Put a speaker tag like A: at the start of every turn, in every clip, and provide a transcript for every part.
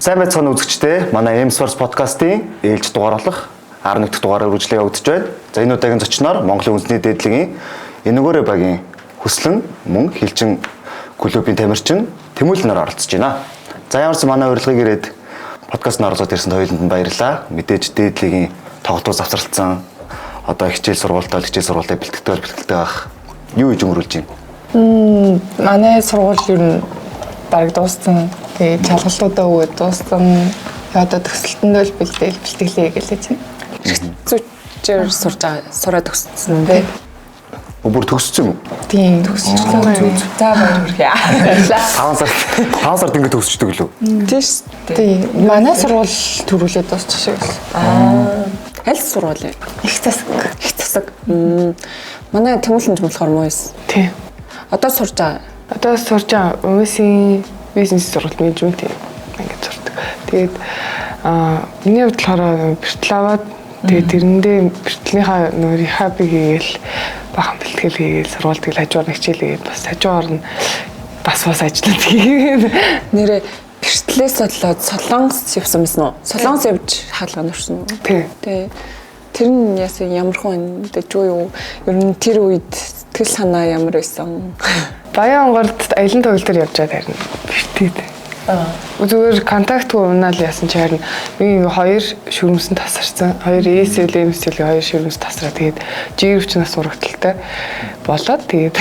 A: Сайн байцгаана үзэгчдээ. Манай M-Source podcast-ийн ээлж дугаар болох 11 дахь дугаараар үргэлжлэе өгдөж байна. За энэ удаагийн зочноор Монголын үндэсний дээдлэгийн Энэгээрээ багийн хөслөн мөн хилчин клубын тамирчин Тэмүүлэн нар оролцож байна. За ямарч манай урилгыг ирээд подкаст наралцаад ирсэнд хоёуланд нь баярлалаа. Мэдээж дээдлэгийн тоглолтоо завсралцсан одоо хичээл сургуультаа бэлтгэдэг байх. Юу гэж өнгөрүүлж байна?
B: Манай сургууль ер нь бараг дууссан. Тэгээ чалгалтуудаа өгөөд дууссан. Одоо төгсөлтөндөө л бэлтгэлээ гэлээ чинь. Зүчээр сураад төгссөн тий.
A: Бүр төгссөн юм уу?
B: Тийм төгсчихлээ. За баярлалаа.
A: 5 сард ингэ төгсчдөг лөө.
B: Тийш. Тийм. Манай сургууль төрүүлээд дуусчих шиг байсан.
C: Аль сургууль?
B: Их засаг.
C: Их засаг. Манай Тэмүүлэн болохоор муу байсан.
B: Тийм.
C: Одоо сурж байгаа.
B: Одоо сурж байгаа хүмүүсийн бизнес сургалт менежмент ингэж сурдаг. Тэгээд миний хувьд болохоор бэртэл аваад тэгээд тэрэндээ бэртлийнхаа нөр рехабыг хийгээл бахан бэлтгэл хийгээл сургалтыг хажуугаар хичээл хийгээд бас хажуугаар нь бас ажиллаад хийгээд
C: нэрээ бэртлээс болоод Солонгос явсан байсан уу? Солонгос явж хаалга нурсан уу?
B: Тийм.
C: Тэр нь яасан ямар хүн дэжгүй юу? Ер нь тэр үед сэтгэл санаа ямар байсан?
B: Баян онгорд аялын тоглолт төр явж байгаа харин бэртээд. Зүгээр контактгүй унаал яасан чи харин миний 2 шүрмэсэн тасарсан. 2 ESL MSL-ийн 2 шүрмэс тасраа тэгээд жирвч нас урагталтай болоод тэгээд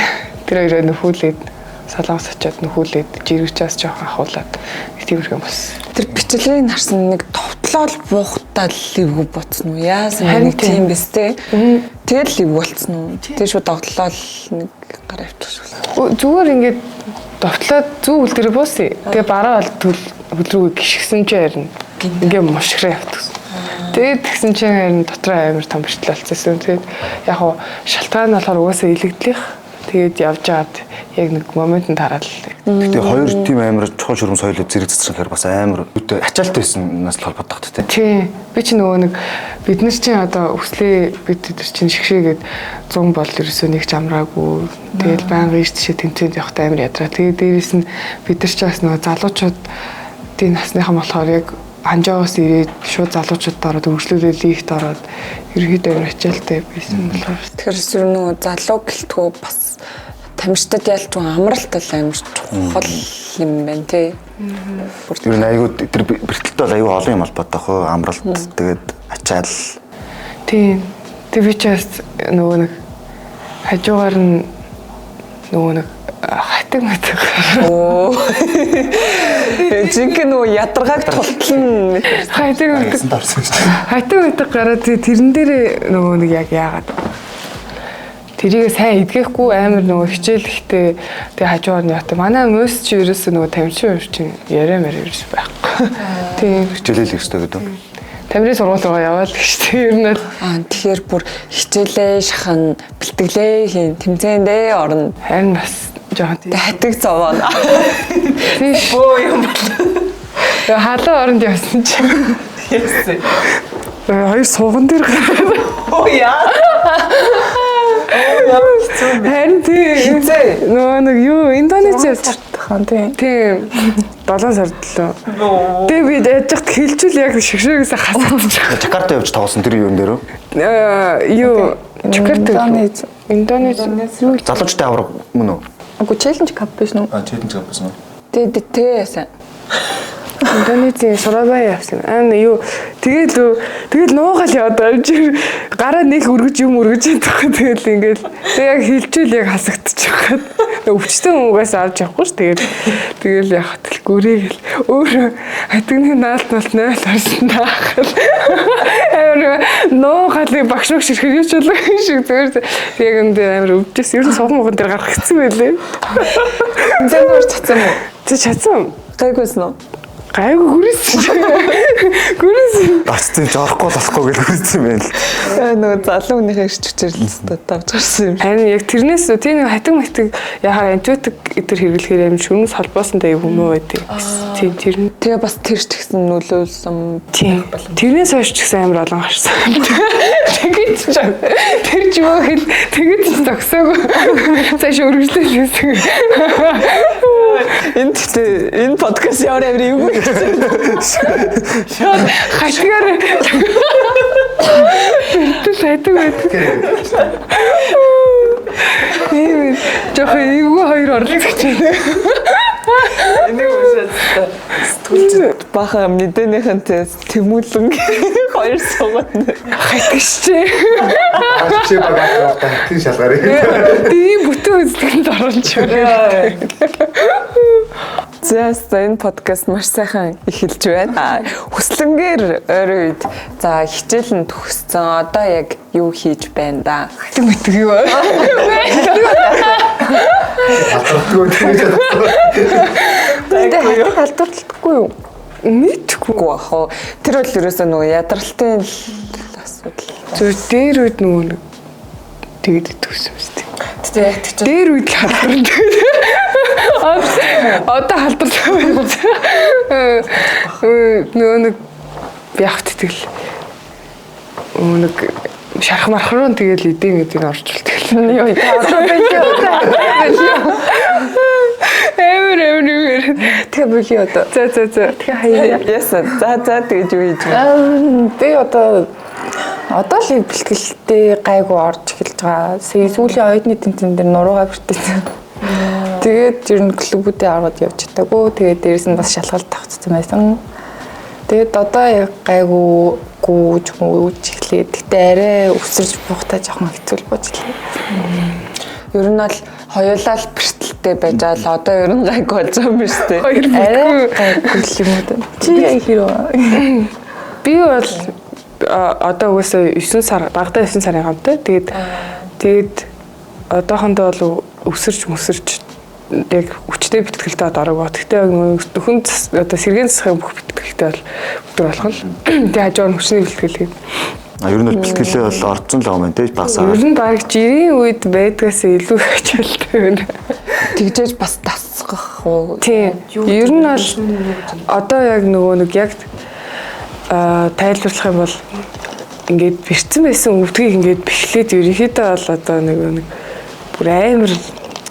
B: тэр хоёроо нөхүүлээд Солонгос очиод нөхүүлээд жирвчээс жоохон ахуулаад тиймэрхүү болсон.
C: Тэр бичлэгийг харсан нэг товтлол буухтаа ливг буцсан уу? Яасан нэг тийм биз тээ. Тэгэл ливг болцсон уу? Тэр шууд тоглолол нэг гараа авчихсан.
B: Зүгээр ингээд довтлоод зүү үл дээр буусъя. Тэгээ бараа бол хөл рүү гიშгсэн чи харин ингээд мушграа явчихсан. Тэгээд тэгсэн чинь харин дотроо амар том бэртэл болчихсон. Тэгээд яг хуу шалтгаан нь болохоор угаасаа илэгдлих. Тэгээд явж байгаад яг нэг моментод хараад л.
A: Гэтэ хоёр тим амар чухал шүрмс хоёулаа зэрэг цэцрэхээр бас амар ачаалттай байсан нас л холбоотой багт тий.
B: Би чи нөгөө нэг бид нар чинь одоо өслөө бид чинь шигшээгээд 100 бол ерөөсөө нэг ч амраагүй. Тэгэл байнга ийш тийшээ тэмцээд явахтай амар ядраа. Тэгээд дээрэс нь бид нар ч бас нөгөө залуучуудын насныхан болохоор яг анжаагаас ирээд шууд залуучуудад ороод өргөжлүүлээ лигт ороод ерөөдөө амар ачаалттай байсан болохоор.
C: Тэгэхээр нөгөө залуу гэлтгүү бас тамирчдад ялчгүй амралт бол амар чухал юм байна тий.
A: Ер нь айгүй тэр бэртэлтэй бол айгүй олон юм албатай хөө амралт тэгээд ачаал.
B: Тийм. Тэг би ч бас нөгөө нэг хажуугаар нь нөгөө нэг хатаг мэтэг.
C: Оо. Жинхэнэ нөгөө ядаргааг тултлан
B: хатаг мэтэг гараад тэрэн дээр нөгөө нэг яг яагаад тэрийг сайн эдгэхгүй амар нөгөө хичээлэхтэй тэг хажуугаар нь ята. Манай мөс чи ерөөсөө нөгөө тамирчин чинь яриа ерөөс байхгүй. Тийм.
A: Хичээлэл ихтэй гэдэг.
B: Тамирын сургууль руу яваад гэжтэй ер нь л
C: тэгэхээр бүр хичээлээ шахан бэлтгэлээ хийн тэмцээндээ орно.
B: харин бас жоохон
C: хатаг зовоно.
B: тийш.
C: Бөө юм бол.
B: Халуун оронд явсан чи.
C: Яасан.
B: Хоёр сууган дээр гараад.
C: Оо яа.
B: Харин тийм. Нөгөө нэг юу Индонезиас
C: хаан тийм.
B: 7 сард лөө. Тэгээ би яжчихт хэлжүүл яг шигшээгээс хасаад.
A: Жакарта явж тоглосон тэр юун дээр үү?
B: Юу Жакарта Индонез
A: Залуучтай авраг мөн үү?
C: Агуу челленж кап биш нүү?
A: Челленж кап байсан уу?
C: Тэгээ яасан.
B: Индонезийн Сурабая явсан. Юу тэгэл нуугаал яваад амжир гараа нэг өргөж яддаг. Тэгэл ингээл тэг яг хилжүүл яг хасагдчих хаад. Өвчтөн үгээс авч явахгүй ш. Тэгэл яг хатл гүрийгэл өөр хатгны наалт 0 орсон таах. Амар нуугаал багш мөх ширхэг юу ч болоо шиг зүгээр яг энэ амар өвчс ер нь сувган мгон дээр гарах хэцүү байлээ.
C: Зэнгээр цацсан уу?
B: Цацсан.
C: Гайгүйсэн үү?
B: Гайгүй гүрээс.
A: Гацтай жоорохгүй болохгүй гэж хүссэн юм байна л.
C: Нөгөө залуу хүнийхээ ирч хүчээр давж гарсан юм.
B: Харин яг тэрнээс тийм хатаг мэтэг яхаар антибиотик эдэр хэрэглэхээр юм шүнс холбоосонтой юм уу гэдэг. Тийм тэр нь.
C: Тэгээ бас тэр ч гэсэн нөлөөлсөн.
B: Тийм. Тэрнээс хойш ч гэсэн амар олон гарсан. Тэгээд ч тэр ч юу хэл тэгээд ч зогсоогүй. Цааш өргөжлөө хийсэн.
C: Энэ подкаст яваа амир юу гэж
B: хашгаар бэртэл хайдаг байдаг. Тийм жоох эвгүй хоёр орлогч байна.
C: энийг уушаад сэтгүүлч баха мэдээнийхэнтэй тэмүүлэн хоёр суугаад
B: Хайтгшээ.
A: Чи багаа тийм шалгаарыг.
B: Тийм бүтэн үзлэгэнд оруулж байна.
C: За энэ подкаст маш сайхан эхэлж байна. Хүслэнгээр ойрын үед за хичээлэн төгссөн. Одоо яг юу хийж байна да?
B: Хатан мэддэг юу?
C: Тэгээд халдварлахгүй юу?
B: Мэдхгүй.
C: Гоо. Тэр бол ерөөсөө нөгөө ядралтын асуудал.
B: Зөв дээр үед нөгөө тэгээд төгсөн юм шүү дээ.
C: Тэгээ яг тийч
B: Дээр үед л халдвардаг. Одоо халдварлаа байна. Нөгөө нэг явах тэтгэл. Нэг шарах марх руу тэгэл эдийн эдийн орж үлдээл.
C: юу одоо
B: Эвэр.
C: тэгээ бүхий одоо.
B: За.
C: Тэгээ хаяа. Яасан. За тэгэж юу хийж байна?
D: Би одоо л бэлтгэлтэй гайгүй орж эхэлж байгаа. Сүүлийн оюутны тэмцээн дээр нуруугаа бэртээсэн. Тэгээд ер нь клубүүдээ ороод явж чадаагүй. Тэгээд дээрэс нь бас шалгалт тавцсан байсан. Тэгээд одоо яг гайгүй гүүж эхлэе. Тэгтээ арай өсөрж буухтаа жоохон хэцүү л бодлоо.
C: Ер нь бол хоёулаа л бэртэлтэй байж байгаа л одоо ер нь гайг болж байгаа юм биш үү?
D: Арай гайгүй юм уу? Чи яг хэрэг.
B: Би бол одоо угаасаа 9 сар багадаа 9 сарын хамтаа тэгээд одоохондоо бол өсөрч яг хүчтэй бэлтгэлтэй орог. Гэхдээ нөхөн одоо сэргээн засахын бүх бэлтгэлтэй бол өдөр болгоно л. Тэгээд хажуугаар хүчний бэлтгэл хийв.
A: Ер нь бол бэлтгэлээ бол орцсон л байгаа юм тий багсаа.
B: Ер нь баг жирийн үед байдгаас илүү хичээлтэй байна.
C: Тэгжээж бас тасгах уу?
B: Тийм. Ер нь бол одоо яг нөгөө нэг яг тайлбарлах юм бол ингээд бэрцэн байсан өвдгийг ингээд бэхлээд ерөнхийдөө бол одоо нэг бүр амар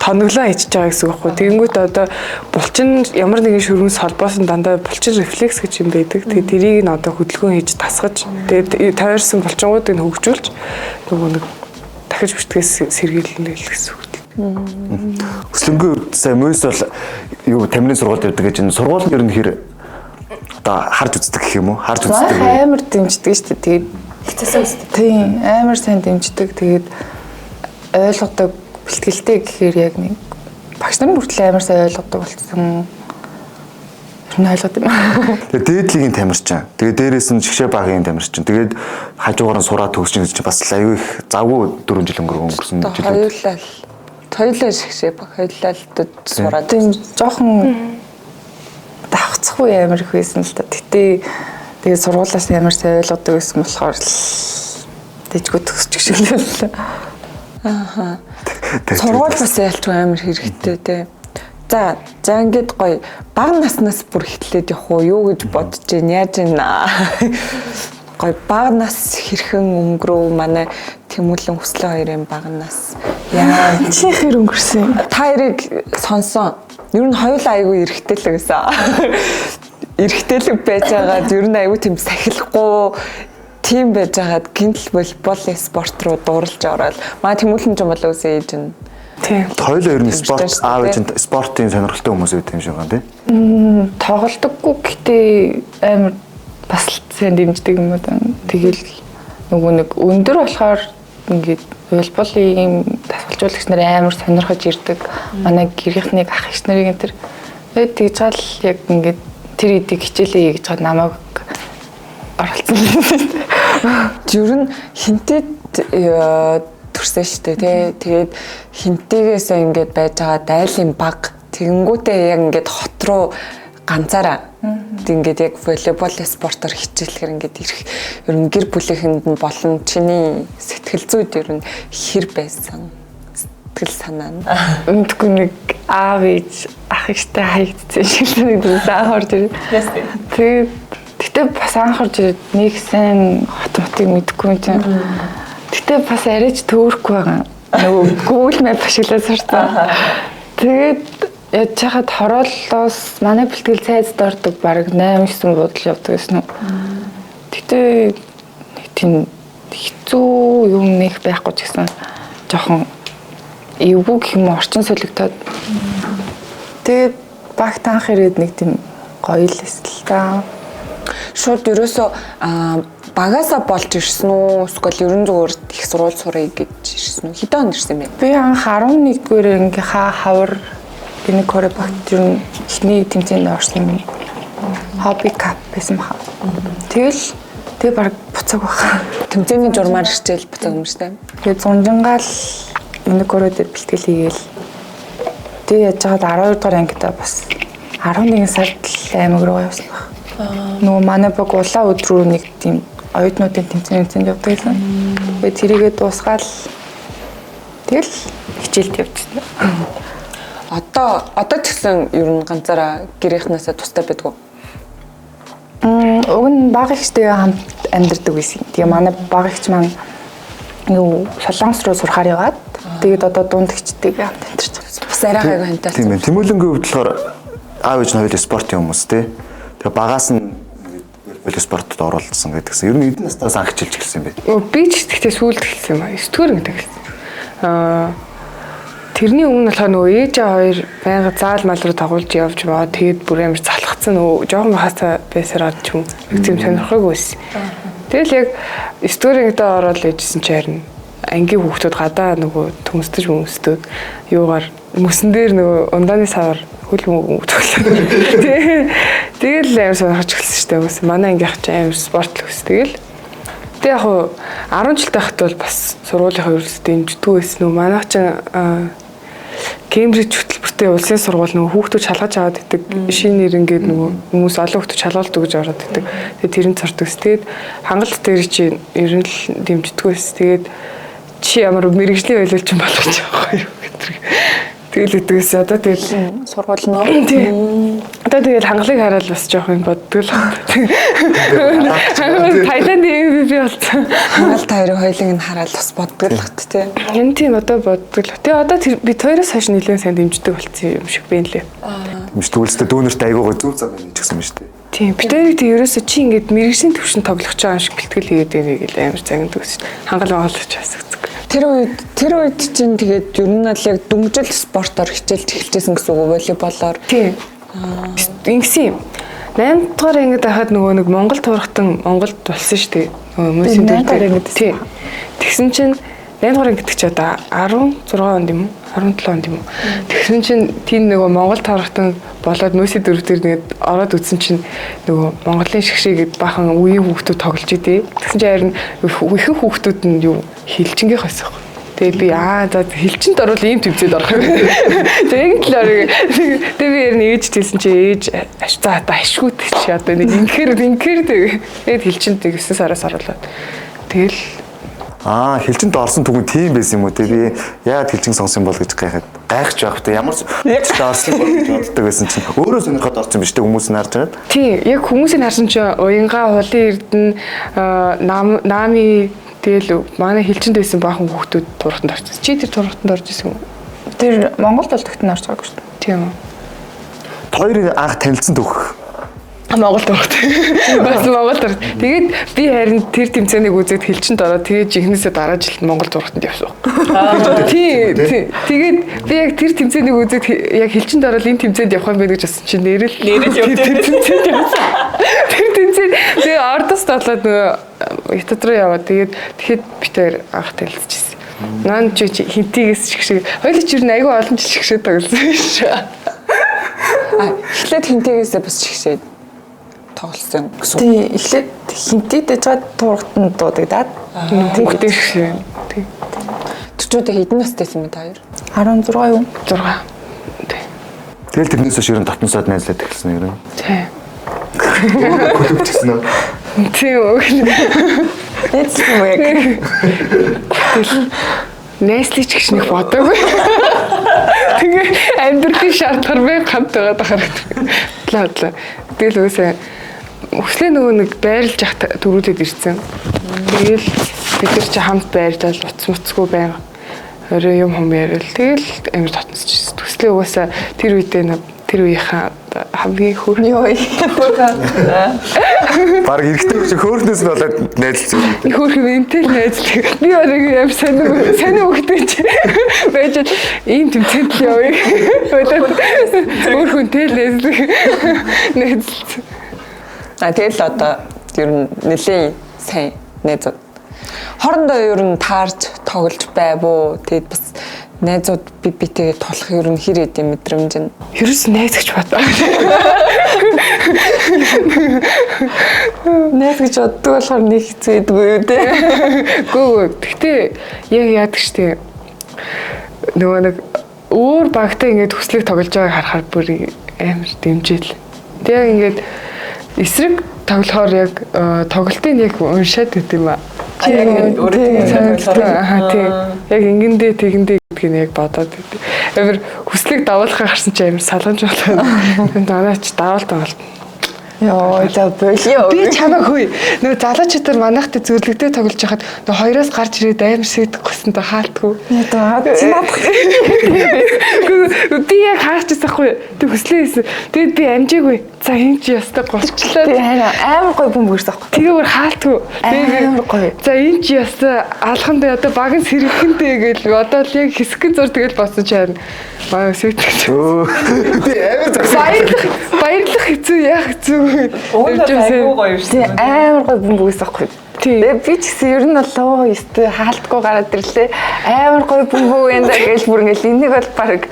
B: тоноглоо хийж байгаа гэсэн үг байхгүй. Тэгэнгүүт одоо булчин ямар нэгэн шөргөнс холбоос нь дандаа булчин рефлекс гэж юм байдаг. Тэгээд тэрийг нь одоо хөдөлгөөн хийж тасгаж тэгээд тойрсон булчингуудыг нь хөгжүүлж нөгөө нэг дахиж бэртгээс сэргийлнэ гэсэн үг.
A: Хүслэнгүй сая мөс бол юу тамирын сургуульд явдаг гэж энэ сургууль нь ер нь хэр одоо харж үздэг гэх юм уу? Харж үздэг.
D: Амар дэмждэг шүү дээ. Тэгээд
C: Хэцээсэн үстэй.
D: тийм амар сайн дэмждэг. Тэгээд ойлгодог бэлтгэлтэй гэхээр яг нэг багш нарын хүртэл амар сайн ойлгодог болсон. Ер нь ойлгоод юм.
A: Тэгээ дээдлийн тамирчин. Тэгээ дээрээс нь жигшээ багийн тамирчин. Тэгээд хажуугаар нь сураад төгсч гэж бас аюу их завгүй 4 жил өнгөрсөн жил.
C: Хоёулаа шигшээ баг. Хоёулаа л сураад.
D: Тийм жоохон давхцахгүй амар их байсан л та. Гэтэ тэгээд сургуулаас амар сайн ойлгодог байсан болохоор дэжгүй төгсч гişгэлээ.
C: Ааха. Сургууль бас ялч амар хэрэгтэй те. За ингээд гоё бага наснаас бүр эхлээд явах уу юу гэж бодож байна яаж байна. Гоё бага нас хэрхэн өнгөрөв манай Тэмүүлэн Хүслэн хоёрын бага нас.
D: Яа чи хэр өнгөрсөн.
C: Та хоёрыг сонсон. Ер нь хоёулаа айгүй эргэтэй л гэсэн. Эргэтэй байж байгаад ер нь айгүй тийм сахилахгүй тийм байж байгаад гинтл волейбол спорт руу дуурлж ороод маа Тэмүүлэн ч юм болоо үсээ ээж нь.
B: Тийм.
A: Хоёулаа ер нь спорт аав ээж спортын сонирхолтой хүмүүс байт юм шиг байна тий.
D: Тоглодоггүй гэхдээ амар бас сайн дэмждэг юм уу. Тэгэл нөгөө нэг өндөр болохоор ингээд волейболын тасгалжуулагч нар амар сонирхож ирдэг. Манай гэрийнхний ах иш нарыг энэ тэр тэгж гал яг ингээд тэр эдийг хичээлээ хийж байгаа намайг оролцсон.
C: Ер нь хинтэд төрсөн шүү дээ тий. Тэгээд хинтээгээсээ ингээд байж байгаа дайлын баг тэгэнгүүтээ яг ингээд хот руу ганцаараа ингээд яг волейбол спортоор хичээлэхээр ингээд ирэх ер нь гэр бүлийнхэнд нь болон чиний сэтгэл зүйд ер нь хэр байсан сэтгэл санаа нь
D: Үндгүй нэг аав ээж ах ихтэй хаягдсан шиг нэг заахорж ирээ. Тэгээд тэгтээ бас анхорж ирээд нэг сайн хот мотыг мэдэхгүй юм чинь. Тэгтээ бас арайч төөрөхгүй байгаа. Нөгөө Google Map ашиглаад сурсан. Тэгээд яж хаад хорооллоос манай бэлтгэл цайзд ордог баг 8-9 буудал явдаг гэсэн үү. Гэтэ тийм хэцүү юм нэг байхгүй ч гэсэн жоохон эвгүй гэх юм орчин солигдоод тэгээд багт анх ирээд нэг тийм гоё л эсэл та.
C: Шууд ерөөсөө багасаа болж ирсэн үү? Эсвэл ерөн зүгээр их сурвалж сурах гэж ирсэн үү? Хэдэн он ирсэн бэ?
D: Би анх 11-р ангийнхаа хавар энэ Коребагт ер нь эхний тэмцээнд орсон юм. Хобби кап байсан баха. Тэгээ баг буцаг баха.
C: Тэмцээний журмаар ирчээл буцаг юм штэ.
D: Тэгээ зунжингаал энэ Коребагт бэлтгэл хийгээл. Тэгээ яж хаад 12 дугаар ангидаа бас 11 сард аймаг руу явсан баг. Нөгөө манай баг улаан өдрөө нэг тийм оюутнуудын тэмцээнд явдаг гэсэн. Тэгээ тэрийгээ дуусгаал тэгэл хичээлд явчихсан.
C: Одоо ч гэсэн ер нь ганцаараа гэрийнхнаасаа тустай байдгүй.
D: Уг нь баг ихтэйгээ хамт амьдардаг байсан. Тэгээ манай баг ихч маань Солонгос руу сурахаар яваад тэгээд одоо дундагчдыг хамт амьдарч байгаа.
C: Бас арай гайгүй хантай.
A: Тийм ээ. Тэмүүлэнгийн хувьд болохоор аав ээж нь хоёул спортын хүмүүс тий. Тэгээ багаас нь волейбол спортод оролцсон гэдгсэн. Ер нь эдгээр настаас анх хичээлж эхэлсэн юм бэ?
B: Би ч тэгтээ сүүлд хэлсэн юм аа. 9-р ангид хэлсэн. Тэрний өмнө болохоор нөгөө ээжээ хоёр байнга заал мал руу дагуулж явж байгаа. Тэгээд бүр амар залхацсан нөгөө жоохон хасаа байсараад ч юм тийм сонирхоогүй байсан. Тэгэл яг 9-р ангидаа ороод ээжсэн чи харин ангийн хүүхдүүд гадаа нөгөө төмсдөж юугаар мөсөн дээр нөгөө ундааны савар хөл мөнгө тэгэл амар сонирхож эхэлсэн шүү дээ. Бас манай ангийнх ч амар спорт л өс. Тэгэл яг 10 жилтэй хахад бол бас сургуулийнхаа ерөөсөө дэмждэг байсан нү. Манайх ч Кембриж хөтөлбөртэй улсын сургууль нөгөө хүүхдүүд шалгаж аваад идэг шинэ нэр ингээд нөгөө хүмүүс олон хүүхдүүд шалгуулдаг гэж ороод идэг. Тэгээд тэрийг цордог. Тэгээд хангалт дээр чи ер нь л дэмждэг байсан. Тэгээд чи ямар мэрэгжлийн байлуулч юм болгож байгаа юм гэдэг. Тэгэл үтгээс одоо тэгэл
C: Сургууль нөө.
B: Одоо тэгэл хангалыг хараад бас жоох юм боддог л. Тайланд MVP болсон.
C: Хангалт хоёрыг хоёулыг нь хараад бас боддог л хат тий.
B: Энэ тийм одоо боддог л. Тэгээ одоо би хоёроос хойш нэлээд сайн дэмждэг болсон юм шиг байна лээ.
A: Дэмждэг үлстэй дүүнерт айгуугаа зүв зам юм ч гэсэн юм шүү дээ.
B: Тийм битэрийг тэг ерөөсө чи ингээд мэрэгжлийн төвшин тоглох ч байгаа шиг бэлтгэл хийгээд байгааг л амар загнадаг гэсэн. Хангал оолж асуудаг.
C: Тэр үед чинь тэгээд ер нь л яг дүнжил спортоор хичээлж эхэлжсэн гэсэн үг волейболоор.
B: Тийм. Ингэсэн юм. 8 дугаар ангид байхад нөгөө нэг Монгол туурхтан Монголд болсон шүү дээ. Нөгөө мөсийн дээр ангид. Тийм. Тэгсэн чинь 8 дугаар ангид ч одоо 16 онд юм уу? 17 онд юм уу? Тэгсэн чинь тийм нөгөө Монгол туурхтан болоод мөсийн дөрөв дээр тэгээд ороод үтсэн чинь нөгөө Монголын шгшээгээд бахан үеийн хүүхдүүд тоглож идэ. Тэгсэн чинь харин ихэнх хүүхдүүд нь юу хилчингийн хосох. Тэгээ би за хилчинд орвол ийм төвцөд орох юм. Тэгээд талаар тэгээ би ярь ээж хэлсэн чи ээж за одоо ашгүйт чи одоо нэг инхээр тэгээд хилчинд 9 сараас оруулаад тэгэл
A: хилчинд орсон түгэн тийм байсан юм уу те би яагаад хилчин сонсон бол гэж гайхаж байх те ямар ч орсон бол гэж боддог байсан чинь өөрөө сонирхоод орсон биш те хүмүүс нь харж байгаа.
B: Тийм яг хүмүүсийг харсан чи уянга хулын эрдэнэ нами тэгэл манай хилчинд байсан баахан хүүхдүүд турхтанд орсон. Чи тэр турхтанд орж исэн үү?
D: Тэр Монголд бол тогтноо орж байгаагүй шүү дээ.
B: Тийм үү.
A: Хоёрын анх танилцсан түүх.
B: Монгол турхт. Бас Монгол турхт. Тэгээд би харин тэр тэмцээнийг үзээд хилчинд ороод тэгээд жинхнээсээ дараа жил Монгол турхтанд явсан. Тийм. Тэгээд би яг тэр тэмцээнийг үзээд яг хилчинд ороод энэ тэмцээнд явах юм байна гэж бодсон чинь нэрэл тэмцээнд явсан. Тэр тэмцээнд тэгээ ордост болоод нөгөө хятад руу яваад тэгэхэд битээр анх танилцчихсан. Нaan чи хинтигээс шигшээ. Хоёул ч юу нэг айгүй олон жил шигшээ тоглосон шүү.
C: Эхлээд хинтээгээсээ бас шигшээд тоглосон гэсэн.
D: Тий, эхлээд хинтийдэж чад туурхтанд дуудагдаад
B: Хүүхдээ шигшээ. Тий.
C: Төчүүдээ хэдэн настайсэн бэ та хоёр?
D: 16 юу?
B: 6. Тий.
A: Тэгэл тэрнээс хойш ерөн татнасаад найзлаад эхэлсэн юм.
B: Тий.
A: Хүлээвчсэн үү?
B: Тийм үү.
C: Эцэг юм яг.
B: Найслич гэж нэг бодоогүй. Тэгээ амьдралын шаардлага би хамт байгаад харагдав. Тэгэл үсээ өглөө нөгөө нэг байрлаж явах дөрүүдэд ирсэн. Тэгэл бид нар чи хамт байрлал уц муцгүй байнга. Орой юм яриад тэгэл амар татнасч төс хөгжлөө угаасаа тэр үеийнхаа хамгийн хөөрхөн
C: Йоо.
A: Бараг эргэтэй биш хөөрхнөөс нь болоод найзлсан.
B: хөөрхөн эмтэл найздаг. Би орог юм санаа өгдөж байж ийм тэмцэнт явъя. Хөөрхөн тэл найздаг. Найзлсан.
C: Тэгэл одоо ер нь нэлээд сайн найзууд. Хоорондоо ер нь таарч тоглож байв уу? Тэгэд бас найзууд битэйгээ тулах ер нь хэр идэм мэдрэмж нь.
B: Ерөөс найз гэж бодоо.
C: Найз гэж боддог болохоор нэг хэцүү байдгүй юу те.
B: Гүү. Гэхдээ яг яадаг штеп. Нөгөө нэг өөр багтай ингээд хүслийг тоглож байгааг харахаар бүр амар дэмжээл. Тэгээ ингээд эсрэг тоглохоор яг тоглолтыг яг уншаад байт юм аа.
C: Яг өөрийн
B: тийм. Яг ингэндээ тэгэндээ гэдгийг нь яг бодоод байт. Амар хүслийг давуулахаа гарсан чи амар салгамж болоод данаач даваал.
C: Йоо, за болио.
B: Би чамайг хөөе. Нөгөө залуучуудаар манайхтай зөвлөгдөө тоглож байхад нөгөө хоёроос гарч ирээд амар сэдэх гэсэн тэ хаалтгүй. Би яг хаачихсан хгүй. Тэг хүслээ хийсэн. Тэгэд би амжаагүй. За энэ чи ястаа голчлаа.
C: Тий амар гоё бөм бүрсэн ахгүй.
B: Тэгээ бүр хаалтгүй.
C: Амар гоё.
B: За энэ чи ястаа алхандаа одоо багын сэрхэнтэй гэл одоо л яг хэсгэн зур тэгэл босон чи харин маа сэдэх.
A: Би амар зогсоо.
B: Баярлах хэцүү яах хэцүү.
C: Амар гоё бөм бүрсэн ахгүй. Тэгээ би ч гэсэн ер нь болоо ёстой хаалтгүй гараад ирлээ. Амар гоё бөмбөг энэ гэж бүр ингээл энийг бол баг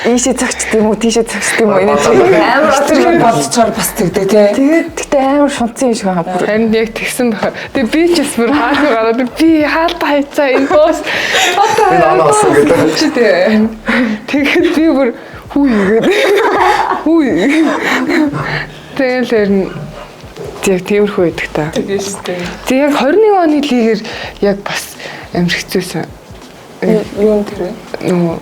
C: ийшээ зогчд юм уу тийшээ зогчд юм уу энэ амар өтөрхөн бодцоор бас тэгдэг тий. Тэгээд тэгтээ амар шунцсан юм шиг байгаа бүр.
B: Харин яг тэгсэн баха. Тэгээ би ч бас бүр хаалтгүй гараад би хаалтаа хайцаа энэ боос одоо
A: энэ анаасан гэдэг.
B: Тэгээд би бүр хүү. Тэгэл яг тиймэрхүү байдаг та.
C: Тэгээ шүү дээ.
B: Тэг яг 21 оны лигээр яг бас амар хэцүүсэн.
C: Юу тэр вэ?
B: Нөгөө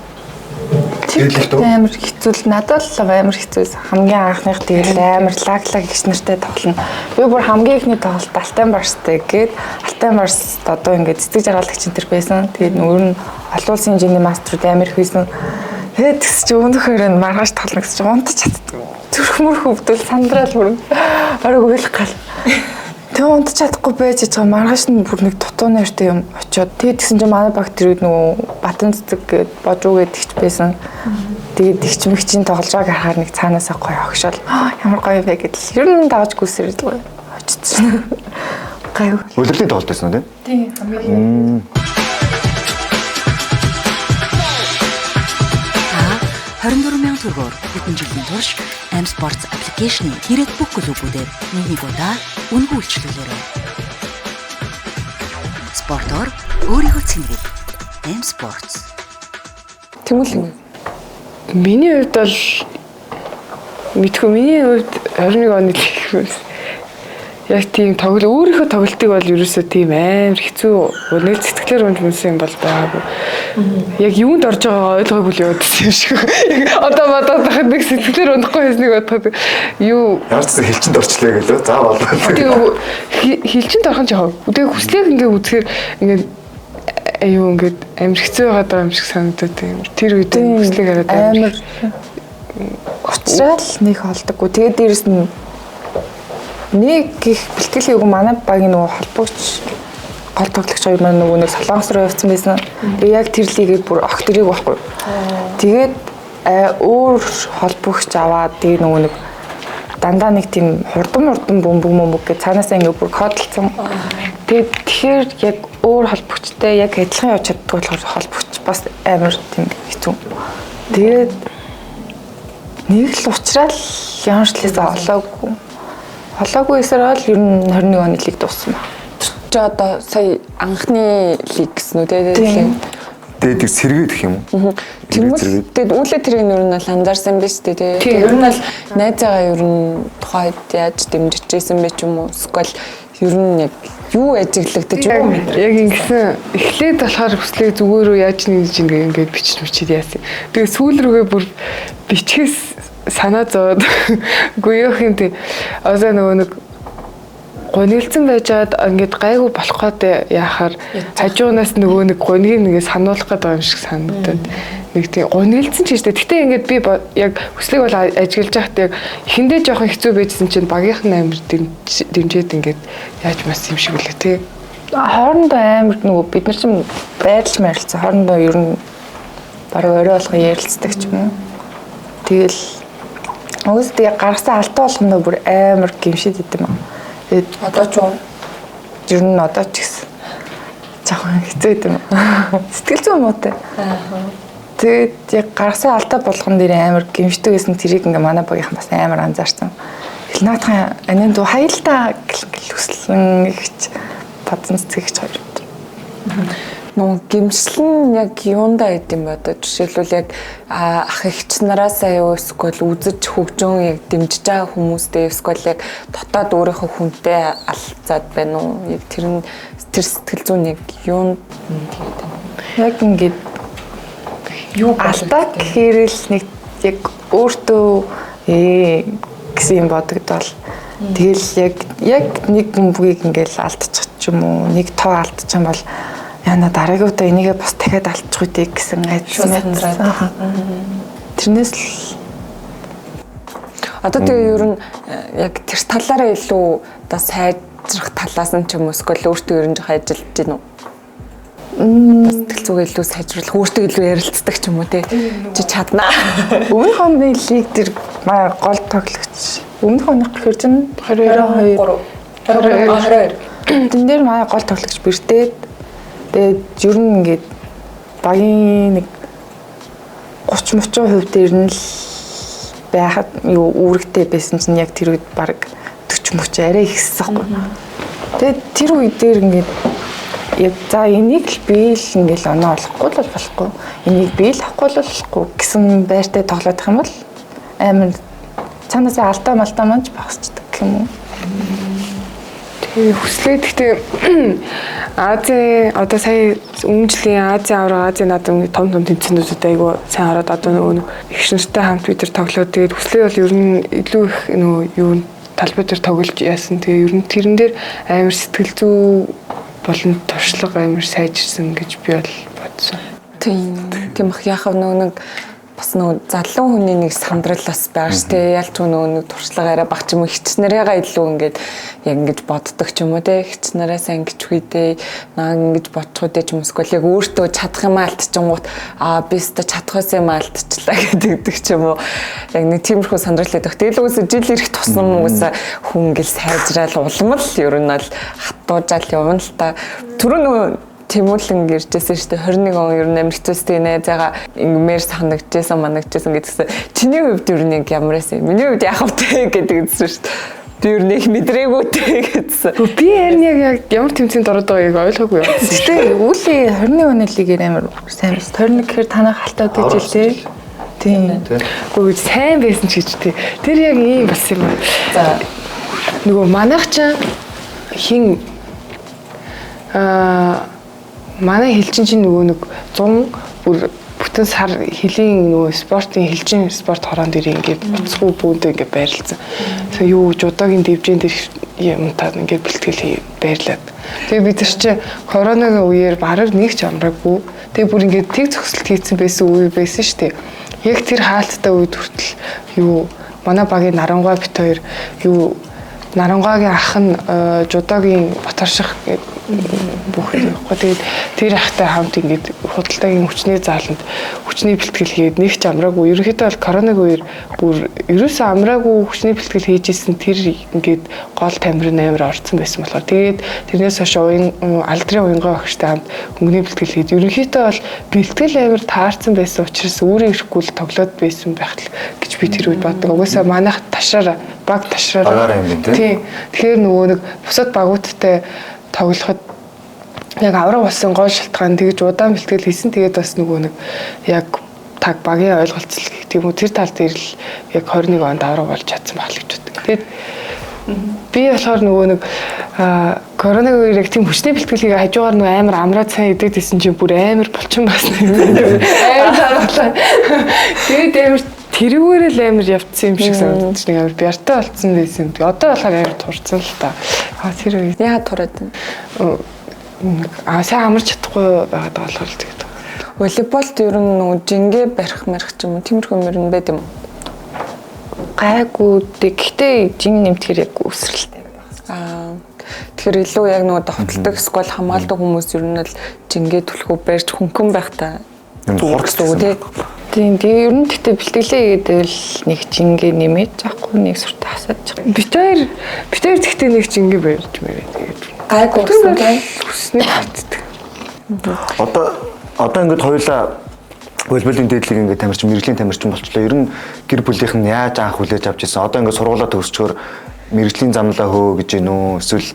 C: амар хэцүү л надад л амар хэцүүсэн. Хамгийн анхных тэгэл амар лаглаг гис нартай тоглоно. Би бүр хамгийн ихний тоглолт Алтан Барстай гээд Алтан Барс одоо ингээд цэцэг жаргалагч энэ төр байсан. Тэгээд өөр нь олон улсын хэмжээний маструуд амар их байсан. Тэгээд тэгс чи өнөхөр нь маргааш тоглоно гэсэн чи унтаж чаддгүй. Зүрхмөр хөвдөл сандраал бүр орог уйлах гал. Тэг унтаж чадахгүй байж байгаа маргааш нь бүр нэг дутуу нойртой юм очиод тэгээд тэгсэн чинь манай баг тэрүүд нөгөө батан цэцэг гээд божуугээд ихч байсан. Тэгээд ихч мэгчийн тоглож байгааг харахаар нэг цаанаасаа гоё огшоол ямар гоё вэ гэдэл ер нь давж гүйсэрэл гоё очсон. Гоё.
A: Үлрэлийн тоглолт байсан уу тийм?
C: Тийм хамгийн
E: 24,000 төгрөгөөр хэдэн жилийн турш M-Sports аппликейшны хэрэгт бүх клубүүдээр нэг удаа үнэгүй үйлчлүүлээрэй. Спортоор өөрийгөө цэнгэлэг. M-Sports.
C: Тэмүүл
B: миний хувьд бол мэдгүй миний хувьд 21 оны яг тийм өөрийнхөө тоглолтыг бол ерөөсөө тийм амар хэцүү нэг сэтгэлээр унжсан юм бол байгаагүй. Яг юунд орж байгаагаа ойлгоогүй л явагдсан юм шиг. Одоо бодоод байхад нэг сэтгэлээр унахгүй хэснийг бодоход юу
A: Ямар ч хэлчинд орчлаа гэлээ. За болоо.
B: Тэгээ хэлчинд орхон ч яах вэ? Тэгээ хүслийг ингээ үзэхээр ингээ аюу ингээд амар хэцүү байгаа юм шиг санагдаад тийм. Тэр үед хүслийг хараад амар
C: уучрал нэг холдоггүй. Тэгээд дээрэс нь нэг их бэлтгэл хийгээгүй манай багийн нөгөө холбогч гол тоглогч хоёр маань нөгөө нэг Солонгос руу явцсан байсан. Тэгээ яг тэр лигээд бүр огт ирээгүй байхгүй. Тэгээд өөр холбогч аваад тэгээ нөгөө нэг дандаа нэг тийм хурдан бөмбөг гэж цаанаасаа ингээ бүр кодлцсон. Тэгээд тэгэхээр яг өөр холбогчтой яг адилхан явж чаддаг болохоор холбогч бас амар тийм хэцүү. Тэгээд нэг л уучрал ямар ч лээсээ Холоогүй эсрэг л ер нь 21 оны лиг дууссан байна. Чи одоо сая анхны лиг гэсэн үү тийм.
A: Тэгээд сэргээд гэх юм уу?
C: Тэгээд үүлээ тэрийг ер нь л анзаарсан биз дээ тийм. Ер нь л найзаагаа ер нь тухайд яаж дэмжижсэн бэ ч юм уу? Эсвэл ер нь яг юу ажиглагдаж юу?
B: Яг ингэсэн эхлээд болохоор хүслээ зүгээр үү яаж нэгж ингээд бичиж яасан. Тэгээд сүүл рүүгээ бүр бичгээс санаа зовоод үгүй юу юм тий. Одоо нөгөө нэг гонилдсан байжгаад ингээд гайгүй болох гээд яахаар хажуунаас нөгөө нэг гонийг нэгэ сануулах гэдэг юм шиг санагдаад нэг тийм гонилдсан ч гэжтэй. Гэтэ ингээд би яг хүслийг бол ажиглаж байхад яг эхэндээ жоохон хэцүү байжсэн чинь багийнх нь амир дэмжээд ингээд яаж мас юм шиг үлээ тий.
D: Хоорондоо амир нөгөө бид нар чинь байдалч мэрэлцэн хоорондоо ер нь бараг орой болгоо ярилцдаг ч юм уу. Тэгэл өөсдөө гаргасан алтан болгондоо бүр амар гимшид идэм юм. Тэгээд одоо ч ер нь одоо ч гэсэн жоохон хэцүү идэм юм. Сэтгэл зүйн муутай. Тэгээд яг гаргасан алтан болгон дээр амар гимшдэг гэсэн тэрийг ингээ манай багийнхан бас амар анзаарсан. Хэл наадхан анин дуу хаялтаа хүслэн гэж бодсон цэгч хоёр.
C: Нуу гимслэн яг юундаа идэм бэ одоо жишээлбэл яг ах эгч нараасаа юу эсвэл үзэж хөгжөн яг дэмжиж байгаа хүмүүстэй эсвэл яг дотоод өөрийнхөө хүнтэй алцаад байна уу яг тэр сэтгэл зүйн яг юунд
D: яг ингээд юу
B: Алдаа гэхээр л нэг яг өөртөө гэсэн юм бодогдвол тэгэл яг нэг бүгийг ингээл алдчих ч юм уу нэг тоо алдчих юм бол яна дараагуудаа энийгээ бас дахиад алдчих үдээ гэсэн айдсан. Тэрнээс л
C: одоо тэгээ ер нь яг тэр талаараа илүү одоо сайжрах талаас нь ч юм уу эсвэл өөртөө ер нь жоо ажиллаж гин үү? Сэтгэл зүгээ илүү сайжруулах, өөртөө илүү ярилцдаг ч юм уу те. Чи чаднаа.
B: өмнөх оны лиг тэр гол тоглогч. Өмнөх оны гэхэр чинь 22. Тэн дээр манай гол тоглогч бэртээд тэгээд ер нь ингээд багийн нэг 30-30% дээр нь л байхад юу үүрэгтэй байсан чинь яг тэр үед баг 40-30 арай ихсэн байхгүй. Тэгээд тэр үед дээр ингээд яг за энийг л би л ингээл оноо олохгүй л болохгүй. Энийг би л авахгүй л болохгүй гэсэн байртай тоглох юм бол амар цаанаас алдаа малтаа манж багсчдаг юм уу? Тэгээ хүслээ гэхдээ Ази одоо сая өмнө жилийн Азийн авраг Азийн наадам том тэмцээнүүдэд айгу сайн хараад одоо нөгөө их шинжтэй хамт бид нар тоглоод тэгээд хүслээ бол ер нь илүү их нөгөө юу талбай дээр тоглож яасан. Тэгээ ер нь тэрэн дээр амар сэтгэл зүй болон туршлага амар сайжирсан гэж би бол бодсон.
C: Тийм ах яхав нэг бас нэг залуу хүний нэг сандралаас байгаа шүү дээ. Ялч нөгөө нэг туршлагаараа багч юм уу хичнэрээгаа илүү ингээд яг ингэж боддог ч юм уу те. Хичнэрэасаа ингэж хүйдээ наа ингэж бодчих үдэ ч юм эсвэл яг өөртөө чадах юм алдчихгоот би өөртөө чадах байсан юм алдчихлаа гэдэг ч юм уу. Яг нэг тиймэрхүү сандрал өгдөг. Тэгэл үгүйс жил ирэх тусам үгүйс хүн ингээл сайжраал улам л ер нь бол хатуужаал явна л та. Түрүү нөгөө Тэмүүлэн гэрчээсэн шүү дээ 21 он ер нь амирчстэй найзаагаа ингэмээр санагдчихсан манагдчихсан гэдгсэн. Чиний хувьд ер нь ямар байсан юм? Миний хувьд яах вэ гэдэг гэсэн шүү дээ. Би ер нь их мэдрээгүй гэсэн.
B: Би яг ямар тэмцээнд ороод байгааг ойлгоогүй юм.
D: Гэтэ үүлээ 21 оны лигээр амар сайн байсан. 21 гэхээр танаа халтаад байж лээ. Тийм.
B: Гэхдээ сайн байсан ч гэж тий. Тэр яг ийм бас юм байна. За нөгөө манайх ч хин манай хэлчин чинь нөгөө нэг 100 бүр бүтэн сар хэлийн нөгөө спортын хэлчин спорт хороон дээр ингээд буцгүй бүүндээ ингээд байрлалцсан. Тэгээ юу жудогийн дэвжэн дээр юмтаа ингээд бэлтгэл байрлаад. Тэгээ бид нар чи коронагийн үеэр бараг нэг ч амраагүй. Тэгээ бүр ингээд тэг зөксөлт хийсэн байсан үе байсан шүү дээ. Яг тэр хаалттай үед хүртэл юу манай багийн Нарангуй бит хоёр юу Нарангуйгийн ах нь жудогийн Батарших бүхэл явахгүй. Тэгээд тэр ахтай хамт ингээд худалдаагийн хүчний зааланд хүчний бэлтгэл хийгээд нэг ч амраагүй. Ерөнхийдөө бол коронавигийн үеэр бүр ерөөсөө амраагүй хүчний бэлтгэл хийж исэн тэр ингээд гол тамирын амир орцсон байсан болохоор тэгээд тэрнээс хойш алдрын уянгай багштай хамт хөнгөний бэлтгэл хийж ерөнхийдөө бол бэлтгэл амир таарсан байсан учраас өөрөө ирэхгүй л тоглоод байсан байх л гэж би тэр үед боддог. Угаасаа манайх ташаар баг ташраад
A: багаараа юм тийм.
B: Тэгэхээр нөгөө нэг бусад багуудтай тоглоход яг авраг болсон гол шалтгаан тэгж удаан бэлтгэл хийсэн. Тэгээд бас нөгөө нэг яг таг багийн ойлголцол гэх тийм үү тэр тал дээр л яг 21 онд авраг болж чадсан байх л гэж боддог. Тэгээд би болохоор нөгөө нэг коронавигийн үеэр тийм хүчний бэлтгэлийг хажуугаар нөгөө амар амраад сайн идэгдсэн чинь бүр амар булчин басна. Амар таарлаа. Тэгээд амар тэрүүгээр л амар явцсан юм шиг санагдаж нэг амар бяртай болцсон байсан юм. Одоо болохоор амар турцсан л та. Тэр үед
C: Яагаад тураад байна?
B: сайн амарч чадахгүй байгаад болохоор л тэгээд.
C: Волейболд ер нь нөгөө жингээ барих марих ч юм уу тиймэрхүү юм байд юм уу?
D: Гайгүй. Гэхдээ жин нэмтгэр яг өсрэлтэй байна.
C: Тэгэхээр илүү яг нөгөө давталдаг сквал хамгаалдаг хүмүүс ер нь л жингээ түлхүү барьж хөнгөн байх та.
A: Хурцдаг
C: тий.
D: Тийм ер нь гэхдээ бэлтгэлээ игээдэл нэг жингээ нэмээд заахгүй нэг сүрт хасаад байгаа.
B: Бид хоёр гэхдээ нэг жингээ барьж мэрээ тэгээд.
C: Гайгүй гэсэн тий.
B: Хүснээ хатдаг.
A: Одоо ингээд хоёулаа волейболын дээдлийг ингээд тамирчин, мэрэгжлийн тамирчин болчлоо. Ер нь гэр бүлийнх нь яаж анх хүлээж авч ирсэн? Одоо ингээд сургуулаа төгсчөөр мэрэгжлийн замлаа хөө гэж гэнэ үү? Эсвэл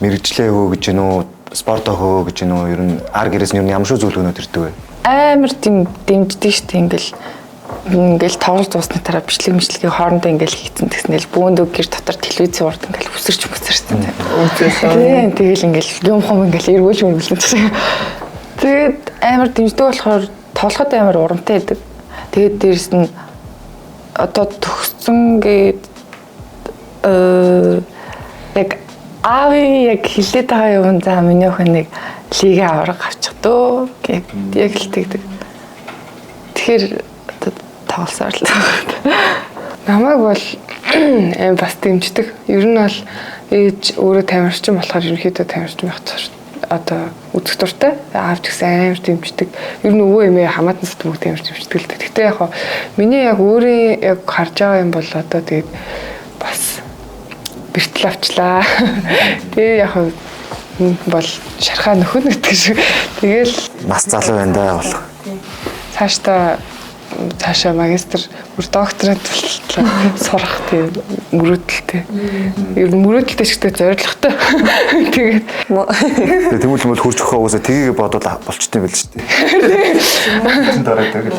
A: мэрэгжлээ хөө гэж гэнэ үү? Спортоо хөө гэж гэнэ үү? Ер нь ар гэрээс нь ямар шүү зөвлөгөөнүүд ирдэг вэ?
D: Амар тийм дэмждэг шүү дээ ингээл тоглолт дуусны дараа бичлэгийн хоорондоо ингээл хийцэн тэгснээл бөөндөө гэр дотор телевизийн урд ингээл өсөрч тийм. Тэгэл ингээл юм хом ингээл эргүүлж мөргөлэн. Тэгээд амар дэмждэг болохоор тоглоход амар урамтай байдаг. Тэгээд дээрэс нь одоо төгссөн гээд яг яг хилээд байгаа юм за миний охин нэг лигээ авраг авчих дөө яг л тэгдэг. Тэгэхээр тоглосоор л
B: Намайг бол аим бас дэмждэг. Ер нь бол ээж өөрөө тамирчин болохоор ерөнхийдөө тамирчин байх тус одоо үзэх дуртай. Аавч гэсэн амар дэмждэг. Ер нь өвөө эмээ хамаатан сэтгүүг тамирч дэмждэг л дээ. Гэхдээ яг хоо миний яг өөрийн яг харж байгаа юм бол одоо тэгээд бас бэртэл авчлаа. Тэгээ яг хоо бол шархаа нөхөн гэдэг шиг. Тэгэл
A: Нас залуу байна даа бол. Цаашаа магистр бүр докторат сурах тийм мөрөөдөлтэй. Ер нь мөрөөдөлтэй шигтэй зоригтой. Тэгээд тэгвэл хурж өгөх уусаа тгийгээ бодвол болчтой байл шүү дээ. Дараадаг л.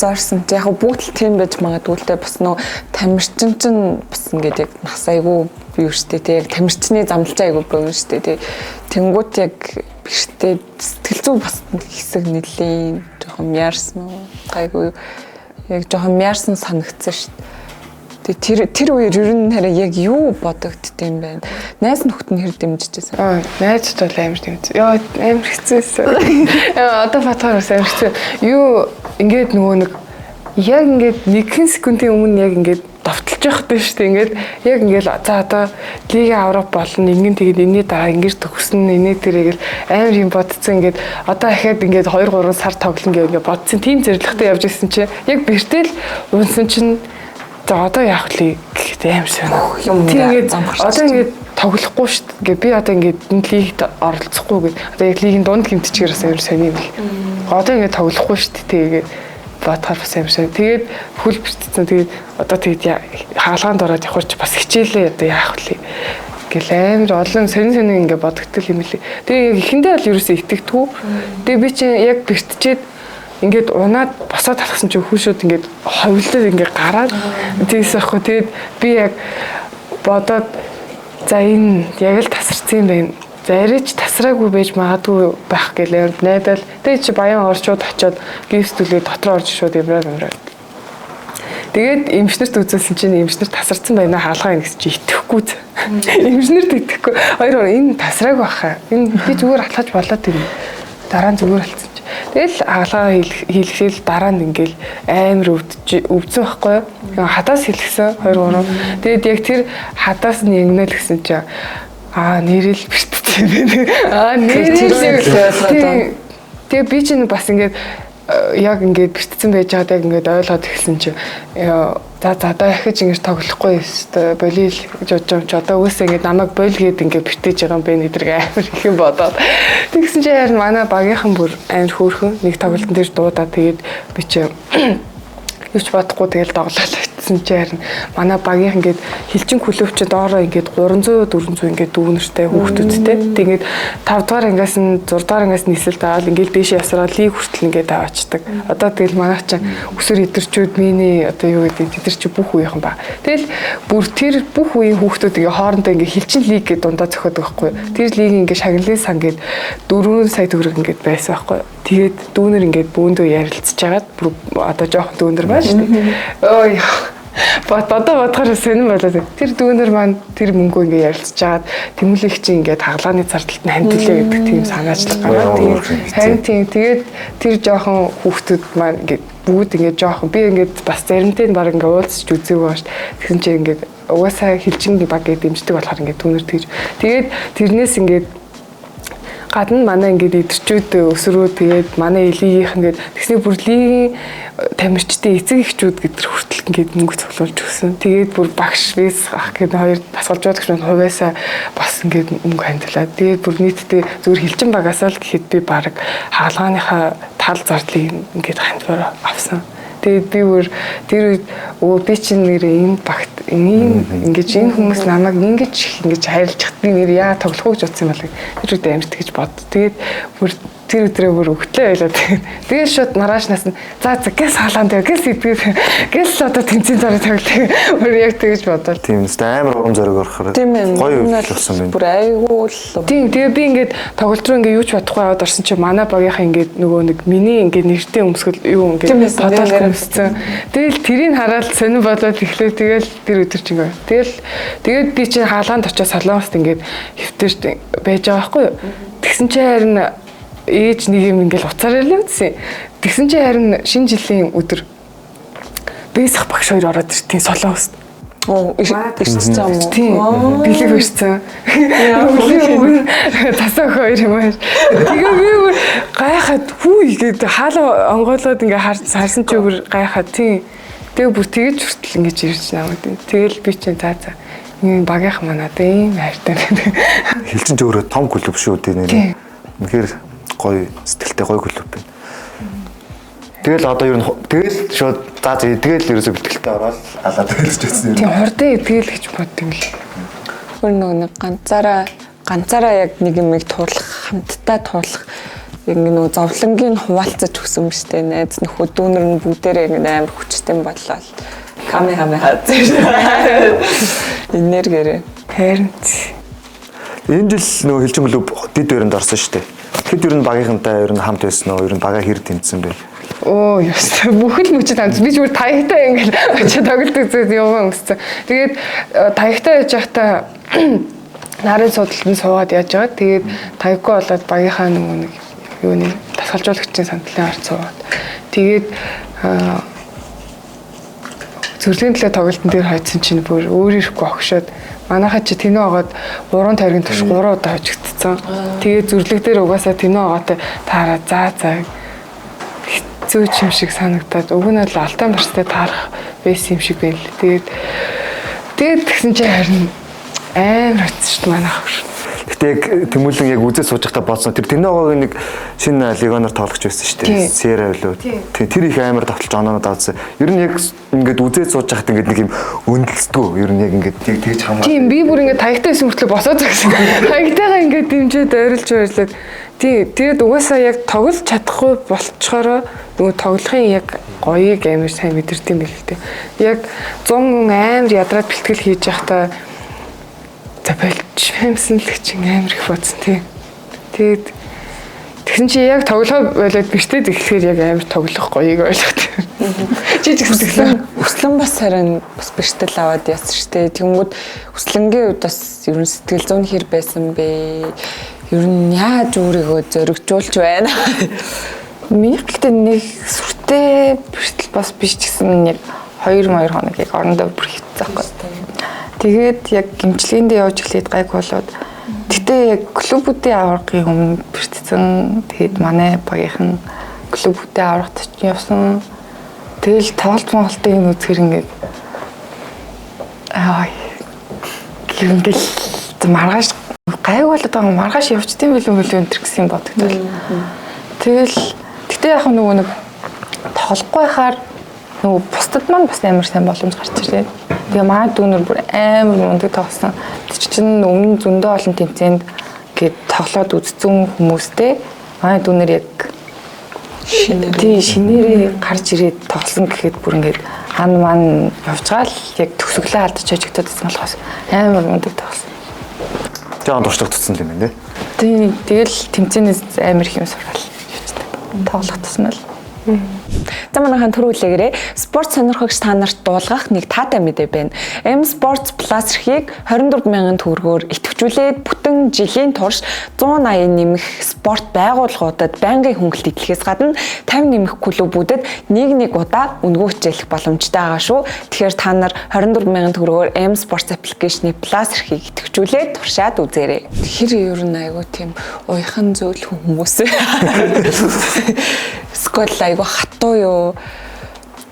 C: Зорсон. Яг бүгд л тийм байж магадгүй л дээ бас нөө тамирчин чинь бас ингээд яг нас айгүй бий шүү дээ. Яг тамирчны замлж айгүй бөөн шүү дээ. Тэнгүүт яг биштэй сэтгэл зүй бас хэсэг нэлийн жоохон яарсан уу? Гайгүй яг жоохон яарсан санагдсан шүү дээ. Тэр үеэр ер нь хараа яг юу бодогдд юм бэ? Найз нөхд нь хэр дэмжижсэн?
B: найзд бол амар дэмжсэн. Яа амар хэцээсэн. Одоо фотограф амар хэцүү. Юу ингээд нөгөө нэг яг ингээд 1 секундын өмнө яг ингээд давталж явахтай шүү дээ. Ингээд яг ингээд за одоо лигийн аврах болно. Ингэн тэгээд энэний дараа ингээд төгсөн энэ тэрэгэл амар юм бодсон. Ингээд одоо ахаад ингээд 2-3 сар тоглоно гэж ингээд бодсон. Тим зэрлэгтэй явж ирсэн чинь яг бэртэл унсан чинь за одоо яах вэ гэхэд амар сонь. Тэгээд одоо ингээд тоглохгүй шүү дээ. Ингээд би одоо ингээд энэ лигт оролцохгүй гэд. Одоо яг лигийн дунд гимтчихээр бас амар сонь юм л. Одоо ингээд тоглохгүй шүү дээ. Тэгээд бодохоор бас амар сонь. Тэгээд хөл бэртсэн. Тэгээд одоо тэгээд хаалгаанд ороод явах ч бас хичээлээ одоо яах вэ гэл амар олон сонин ингээд бодогдтол юм лээ. Тэгээд эхэндээ бол ерөөсөө итгэдэггүй. Тэгээд би чинь яг бэртчээд ингээд унаад босоод талхсан чинь хүүшүүд ингээд ховлоод ингээд гараад тийс ахгүй. Тэгээд би яг бодоод за энэ яг л тасарсан юм байна. За арайч тасраагүй байж магадгүй байх гэлээр найдал. Тэгээд чи баян орчууд очиод гүйцэтгүүлээ дотроо орж шууд ямраа. Тэгээд эмчнэрт үзүүлсэн чинь эмчнэр тасарсан байна хаалгаа ин гэсэн чи итгэхгүй. Эмчнэрт итгэхгүй. Хоёр энэ тасраагүй баха. Энэ би зүгээр алхаж болоод юм. Дараа нь зүгээр алцсан чи. Тэгэл хаалгаа хийлгээл дараа нь ингээл амар өвдсөн байхгүй юу? Хадаас хийлгсэн 2-3. Тэгээд яг тэр хадаас нь ягнал гэсэн чи нэрэл бэрттэй байна. Нэрэл. Тэгээ би чинь бас ингээд яг ингээд бэртсэн байж байгаад яг ингээд ойлгоод ирсэн чинь за дахиж ингэж тоглохгүй өстой болил гэж бодож юм чи одоо үсээ ингээд намайг бойл гээд ингээд бэртэж байгаа юм бэ нэдрэг амар их юм бодоод тэгсэн чи яар манай багийнхан бүр амар хөөрхөн нэг тоглолтын дээр дуудаад тэгээд би чи юуч бодохгүй тэгэл доглол очсон Тэгсэн чинь харин манай багийнх ингээд хилчин клубч доороо ингээд 300 400 ингээд дүүнэртэй хүүхдүүдтэй. Тэгээд 5 дугаар ангиас нь 6 дугаар ангиас нь нисэлт аваад ингээд дээшээ ясраад лиг хүртэл ингээд аваачдаг. Одоо тэгэл манайх чинь өсвөр эдэрчүүд миний одоо юу гэдэг тэд нар чи бүх үеийнхэн ба. Тэгэл бүр тэр бүх үеийн хүүхдүүд ингээд хоорондоо ингээд хилчин лиг гэдэг дундаа зохиодог байхгүй. Тэр лиг ингээд шагналын сан гээд 4 сая төгрөг ингээд байсан байхгүй. Тэгээд дүүнэр ингээд бөөндөө ярилцж хагаад бүр одоо жоохон дүүнэр байна шүү дээ. Ой. Одоо бодохоор сонирн болоод тэр дүүнэр маань тэр мөнгөө ингээд ярилцж хагаад тэмүүлэг чинь ингээд хагалгааны зардалд нь хамтилаа гэдэг тийм санаачлаг гараад тийм тэгээд тэр жоохон хүүхдүүд маань ингээд бүгд ингээд жоохон би ингээд бас заримтай нь баг ингээд уулзч үзээгүй ба ш. Тэгсэн чинь ингээд угаасаа хилчин баг гэдэг дэмждэг болохоор ингээд дүүнэр тэгж тэгээд тэрнээс ингээд гадна манай ингээд идэрчүүд өсрөө тэгээд манай элигийнх ингээд тэгсний бүр лигийн тамирчдын эцэг эхчүүд гэдэр хүртэл ингээд мөнгө цуглуулж өгсөн. Тэгээд бүр багш виз ах гэдэг хоёр дасгалжуулагч нь хувьяасаа бас ингээд мөнгө хандилаа. Тэгээд бүр нийтдээ зөвхөн хилчин багасаа л гэхэд би баг хаалгааныхаа тал зардлыг ингээд хандвар авсан. Тэгээд би бүр тэр үед би чинь нэрээ энэ багт ингэж энэ хүмүүс намайг ингэж хайрлаж хат би нэр яа тоглох гэж утсан юм бол тэр үед амт гэж бод. Тэгээд бүр тэр өдрөө бүр өгтлээ байлаа. Тэгээд шууд маргаашнаас нь за гэс хаалгаан дээр гэс идгээд гэс одоо тэнцэн зараа тоглох. Бүр яг тэгэж бодвол.
A: Тийм үстэй амар урам зориг орохоор гоё болсон байна.
C: Бүр айгүй л.
B: Тийм тэгээ би ингээд тоглолт руу ингээд юу ч бодохгүй аваад орсон чи манай багийнхаа ингээд нөгөө нэг миний ингээд нэртэй өмсгөл юу ингээд бодолт өмссөн. Тэгэл тэрийг хараад сонир болоод эхлэв. Тэгэл тэр өдөр чи ингээд тэгээд би чи хаалгаанд очиж солонгост ингээд хэвтэрч байж байгаа байхгүй юу. Тэгсэн чи харин ээж нэг юм ингээл уцаарай л үзсэн. Тэгсэн чи харин шинэ жилийн өдөр бэсх багш хоёр ороод иртийн солонгост.
C: Ирсэн юм уу?
B: Тийм. Бэлэг өрсөн. Тасаа хоёр юм аа. Тэгээ би гайхаад хүү игээд хаалга онгойлоод ингээ харсан чи бүр гайхаад тийм. Тэгээ бүр тэгэж хүртэл ингэж ирж намайг. Тэгэл би чинь за энэ багийнх манаа ийм хайртай.
A: Хилчин ч өөрөө том клуб шүү дээ нэр. Үнэхээр гоё сэтгэлтэй гоё клуб байна. Тэгэл одоо ер нь тэгэл шууд за тэгэл ерөөсө бэлтгэлтэй ороод алаад хэлж байсан юм.
B: Тийм хурдан тэгэл гэж боддог л.
C: Өөр нэг ганцаараа яг нэг юмыг туулах, хамтдаа туулах яг нэг зовлонгийн хуваалцаж өгсөн юм штэ. Найз нөхөд дүүнэр нь бүгдээрээ ингэ амар хүчтэй боллоо. Камехамеха. Энергиэр.
B: Харин
A: энэ жил нөгөө хилчин клуб дид өрөнд орсон шүү дээ. Хэд ер нь багийнхантай ер нь хамт байсан уу? Ер нь бага хэр тэмцсэн бэ?
B: Оо яс бүхэл мөчөд амц би зүгээр таягтай ингээл очиж тоглолт үзээд яваа өмссөн. Тэгээд таягтай яж байхдаа нарын судалтанд суугаад яаж байгаа. Тэгээд таяггүй болоод багийнхаа нөгөө нэг юуны дасгалжуулагчийн сандлын ард суугаад. Тэгээд зөвлөгийн төлөө тоглолтын дээр хайцсан чинь бүр өөрөөрхөө огшоод манайхаа чи тэнэ агаад 3 тайргийн турш 3 удаа хожигдсон. Тэгээд зүрлэг дээр угаасаа тэнэ агаатай таараа за хэцүү юм шиг санагдаад уг нь л алтан барстай таарах байсан юм шиг байл. Тэгээд тэгсэн чи харин амар хэцүү манайх.
A: Гэтэ яг тэмүүлэн яг үзэж сууж байхдаа бодсон. Тэр тэнэ агаагийн нэг шинэ легоноор тоглож байсан шүү дээ. Сера билүү. Тэр их амар давталж оноонод авсан. Ер нь яг ингээд үзээд сууж байхад ингээд нэг юм өндөлцдгөө. Ер нь яг ингээд тэгж хамаа.
B: Тийм би бүр ингээд таягтай байсан мөртлөө босоод загсан. Таягтайгаа ингээд дэмжиж ойрлж байрлаад. Тэгээд угаасаа яг тоглож чадахгүй болчхороо нөгөө тоглохын яг гоёыг амар сайн мэдэрдэм байл л дээ. Яг 100 амар ядраад бэлтгэл хийж байхдаа за болч юмсан л чинь амар их бодсон тий. Тэгээд тэгсэн чи яг тоглохоо болоод бэртээд эхлэхээр яг амар тоглох гоёг ойлгох. Чи ч гэсэн тэглээ.
C: Өслөн бас харин бас бэртэл аваад яасан штэ. Тэнгүүд өслөнгийн үед бас ер нь сэтгэл зүйн хэр байсан бэ? Ер нь яаж өөрийгөө зоригжуулж байна?
D: Миний гэхдээ нэг сүртэй бэртэл бас биш ч гэсэн яг 2 хоног яг орондоо бүр хэвцээхгүй. Тэгээд яг гимчлэгэндээ явж эхлээд гайг болоод гэтээ яг клубүүдийн аврагын өмнө бэртсэн. Тэгээд манай багийнхан клубүүдийн аврагт явсан. Тэгэл тоглолтын юм үзэхэр ингээд ингээл маргааш гайг болоод байгаа маргааш явчдсан билүү энэ гэсэн бодогдол. Тэгэл гэтээ яг нөгөө нэг тоглохгүй хаар нөгөө бусдад маань бас амар сайн боломж гарч ирлээ. Тэгээ манай дүүнер бүр амар мундаг тоглосон. Тэр чинь өмнө зөндөө олон тэмцээнд гээд тоглоод үзсэн хүмүүстэй манай дүүнер яг шинээрээ гарч ирээд тоглосон гэхэд бүр ингээд хан маань явжгаал яг төгсгөлөө алдаж хожигдоод байсан болохоос амар мундаг тоглосон.
A: Тэгвэл туршлага тутсан юм байна
D: тий. Тэгэл тэмцээнээс амар их юм сургаал явчихдаг. Тоглох тусмал.
C: За манайхан түрүүлэгээрээ спорт сонирхогч та нарт дуулгах нэг таатай мэдээ байна. M Sports Plus эрхийг 24,000 төгрөгөөр идэвхжүүлээд бүтэн жилийн турш 180 нэмэх спорт байгууллагуудад байнгын хөнгөлт идэлхээс гадна 50 нэмэх клубүүдэд нэг удаа үнэгүй хичээлэх боломжтой байгаа шүү. Тэгэхээр та нар 24,000 төгрөгөөр M Sports application-ы Plus эрхийг идэвхжүүлээд туршаад үзээрэй. Тэр ер нь айгүй тийм уяхан зөөл хүмүүс. Скол айгүй хатуу юу.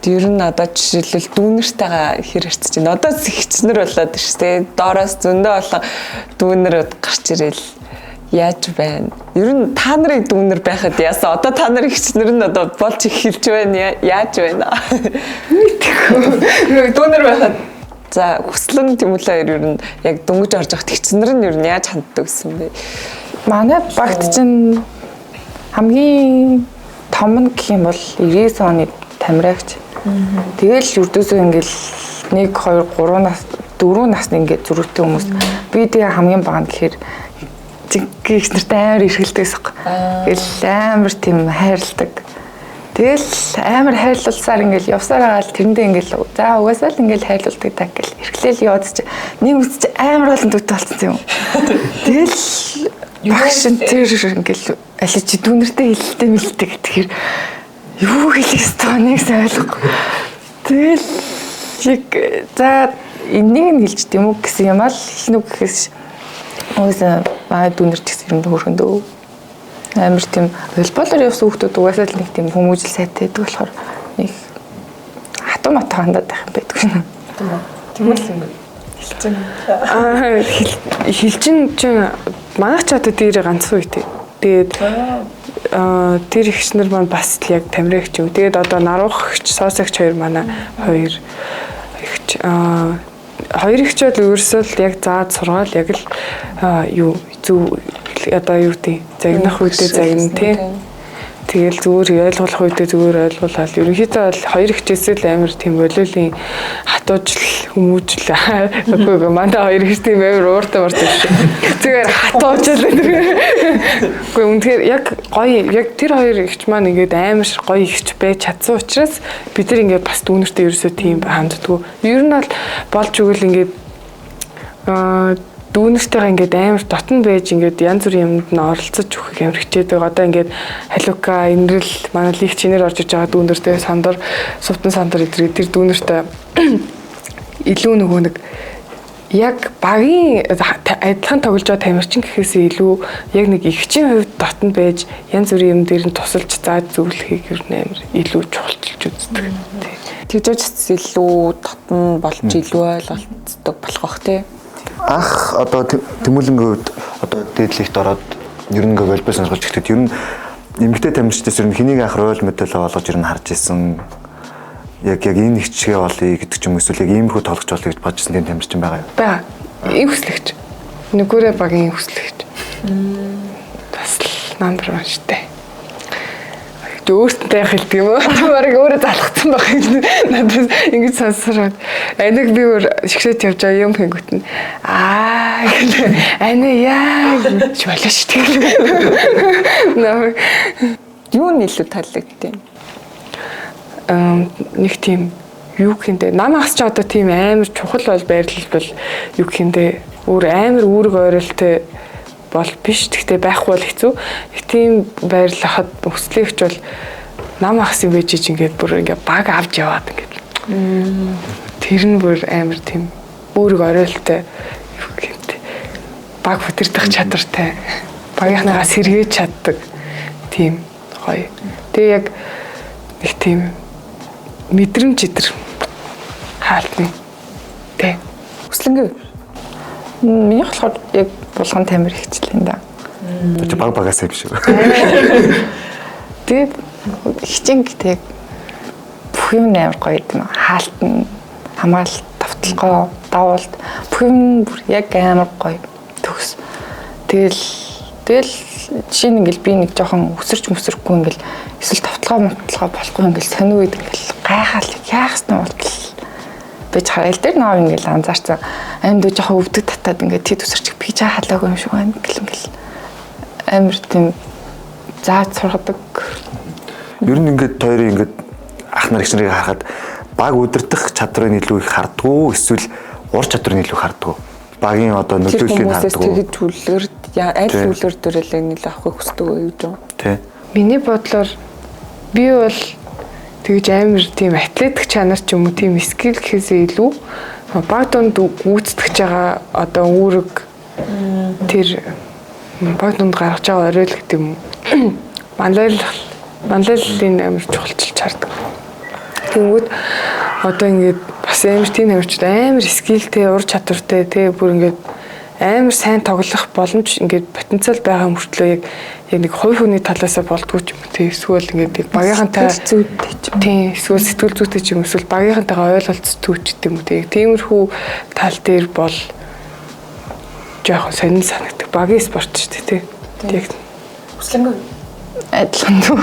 C: Тэр нь одоо жишээлбэл дүүнэртэйгээ хэр харьцаж байна. Одоо зэгчнэр болоод шүү дээ. Доороос зөндөө олон дүүнэрүүд гарч ирэл яаж байна. Ер нь та нарын дүүнэр байхад яасан. Одоо та нарын хичнэр нь одоо болж эхэлж байна. Яаж байна. Дүүнэр байхад за хүслэн Тэмүүлэн хоёр ер нь яг дөнгөж орж явах хичнэр нь ер нь яаж ханддаг гэсэн бэ?
D: Манай багт чинь хамгийн том нь гэх юм бол 90 оны тамирагч. Тэгэл үрдөөсөө ингээл 1 2 3 нас 4 насны ингээд зүрхтэй хүмүүс. Би тэгээ хамгийн бага нь гэхээр жинхэнэ их нартай амар иргэлдэгс. Тэгэл амар тийм хайрладаг. Тэгэл амар хайрлуулсаар ингээл явсаар агаал тэрэндээ ингээл за угаасаа л ингээл хайрлуулдаг таг гэл эргэлээл яваад чи нэг үсч амар олон дүт болсон юм. Тэгэл багшин тэр ингээл аль чи дүүнэртэй хэлэлтэй мэлтэй гэхээр юу хэлэх ёстой нэг ойлгохгүй. Тэгэл яг за энийг нь хэлж тийм үү гэсэн юм аа л хэлнэ гэхээс уусаа маа дүүнэрт гэсэн юм хөрхөндөө амар тийм волейболоор явсан хүмүүс угаасаа л нэг тийм хүмүүжил сайтай байдаг болохоор нэг хатуу мат хандаад байх юм байдаг шин.
C: Тэгвэл юм
B: хилчин чинь манайх ч одоо дээр ганцхан үйтэй. Тэгээд тэр ихснэр маань бас л яг тамирагч юу. Тэгээд одоо наруухч, соосогч хоёр манай хоёр ихч хоёр ихч бол ерөөсөө л яг заад сургаал яг л юу зөв одоо юу тий загнах үедээ загна тий. Тэгэл зүгээр ойлгох үедээ зүгээр ойлгуулаад ерөнхийдөө бол хоёр ихчээсээ л амар тийм болиулын хатуужл хүмүүжл үгүй мандаа хоёр ихч тийм амар ууртай мартай шүү. Зүгээр хатуужл үгүй үнэхээр яг гоё яг тэр хоёр ихч маань ингээд амар гоё ихч байж чадсан учраас бид нар ингээд бас дүүнэртэй ерөөсөө тийм ханддаггүй. Ер нь бол болж өгөл ингээд дүүнэртэйгээ ингээд амар дотн байж ингээд янз бүрийн юмд нь оролцож өгөх амар хичээдэг. Одоо ингээд халука, инрэл, манай лиг чинээр орж иж байгаа дүүнэртэй сандар, сувтан сандар эдгээр тэр дүүнэртэй илүү нөгөө нэг яг багийн адилхан тоглож байгаа тамирчин гэхээсээ илүү яг нэг ихчийн хувьд дотн байж янз бүрийн юм дээр нь тусалж зааж зөвлөхийг ер нь амар илүү чухалчилж үздэг.
C: тэгжээч илүү дотн болж илүү ойлголцдог болох бах тий.
A: Ах одоо Тэмүүлэнгийн хувьд одоо дээдлэгт ороод ер нь волейбол сонирхож ихтэй ер нь эмэгтэй тамирчдаас ер нь хэнийг анх рол модель болгож ер нь харж исэн яг энэ хичгээ болъё гэдэг ч юм эсвэл яг иймэрхүү тоглож болъё гэж бодсон тийм тамирчин байгаа юу?
B: Бага. Ийм хүслэгч. Нөгөөрөө багийн хүслэгч. Бас л номер 1 штэ. Өөртөө хэлдэг юм уу? Бараг өөрөө залхацсан байх юм. Надад ингэж сонсороод аниг би өөр шигшээд явж байгаа юм хэнгүүт нь ани яа гэж болоо шүү дээ.
C: Юу нь илүү таалагдтiin?
B: Нэг тийм юу гэхиндээ намаас ч одоо тийм амар чухал бол байрлал бол юу гэхиндээ өөр амар үүрэг ойролтой бол биш. Гэхдээ байхгүй бол хэцүү. Их тийм байрлахад хүслэгч бол нам ахс юм байж ингээд бүр ингээд баг авч яваад ингээд. Тэр нь бүр амар тийм үүрэг ойролтой юу гэхиндээ баг хөтөрдөх чадвартай. Багийнхнаагаа сэргээж чаддаг тийм гоё. Тэгээ яг их тийм мэдрэмж идэр хаалтны тэ
C: Хүслэнгийн
D: миний болохоор яг булган тамир хичлээ да.
A: Чи баг багасаа юм шүү.
D: Тэгээд хичээн гэдэг бүх юм амар гоё гэдэг нь хаалтна, хамгаалалт, давталгаа, давуулт бүх юм бүр яг амар гоё төгс. Тэгэл жишээ нь ингээл би нэг жоохон өсөрч мөсөрхгүй ингээл эсвэл тавталгаа болохгүй ингээл сониу үед ингээл гайхаал яах ёстой болтол бич хараал дээр нөө ингээл анзаарсан амьд жоохон өвдөг татаад ингээд тэд өсөрч би жаа халаагүй юм шиг байна ингээл амар тийм зааж сургадаг.
A: Ер нь ингээд хоёрын ингээд ах нар их нарыг харахад баг удирдах чадрын илүү их хардгуу эсвэл ур чадрын илүү хардгуу. Багийн одоо нөлөөллийг хардгуу.
C: Тэгэд төлөвлөр аль төлөвлөр төрөлөө нэлээ авахыг хүсдэг үү гэж байна.
A: Тий.
B: Миний бодлоор би бол тэгж амар тийм атлетик чанар ч юм уу тийм скил гэхээсээ илүү баг донд гүйцэтгэж байгаа одоо үүрэг тэр баг донд гаргаж байгаа оройл гэдэг юм уу. Манлайллын амар чухалчилж хардаг. Тэнгүүд одоо ингээд бас амар тийм амарчд амар скилтэй ур чадвартай тэгээ бүр ингээд амар сайн тоглох боломж ингээд потенциал байгаа мөртлөө яг нэг хувь хүний талаасаа болдгоо ч юм уу тий эсвэл ингээд багийнхантай
C: зүйтэй ч юм.
B: тий эсвэл сэтгэл зүйтэй ч юм эсвэл багийнхантайгаа ойлголцтой ч гэдэг юм уу тий тиймэрхүү тал дээр бол жоохон сонин санагдаг багийн спорт шүү дээ тий яг
C: Хүслэнгүй
D: Адилхан дүү.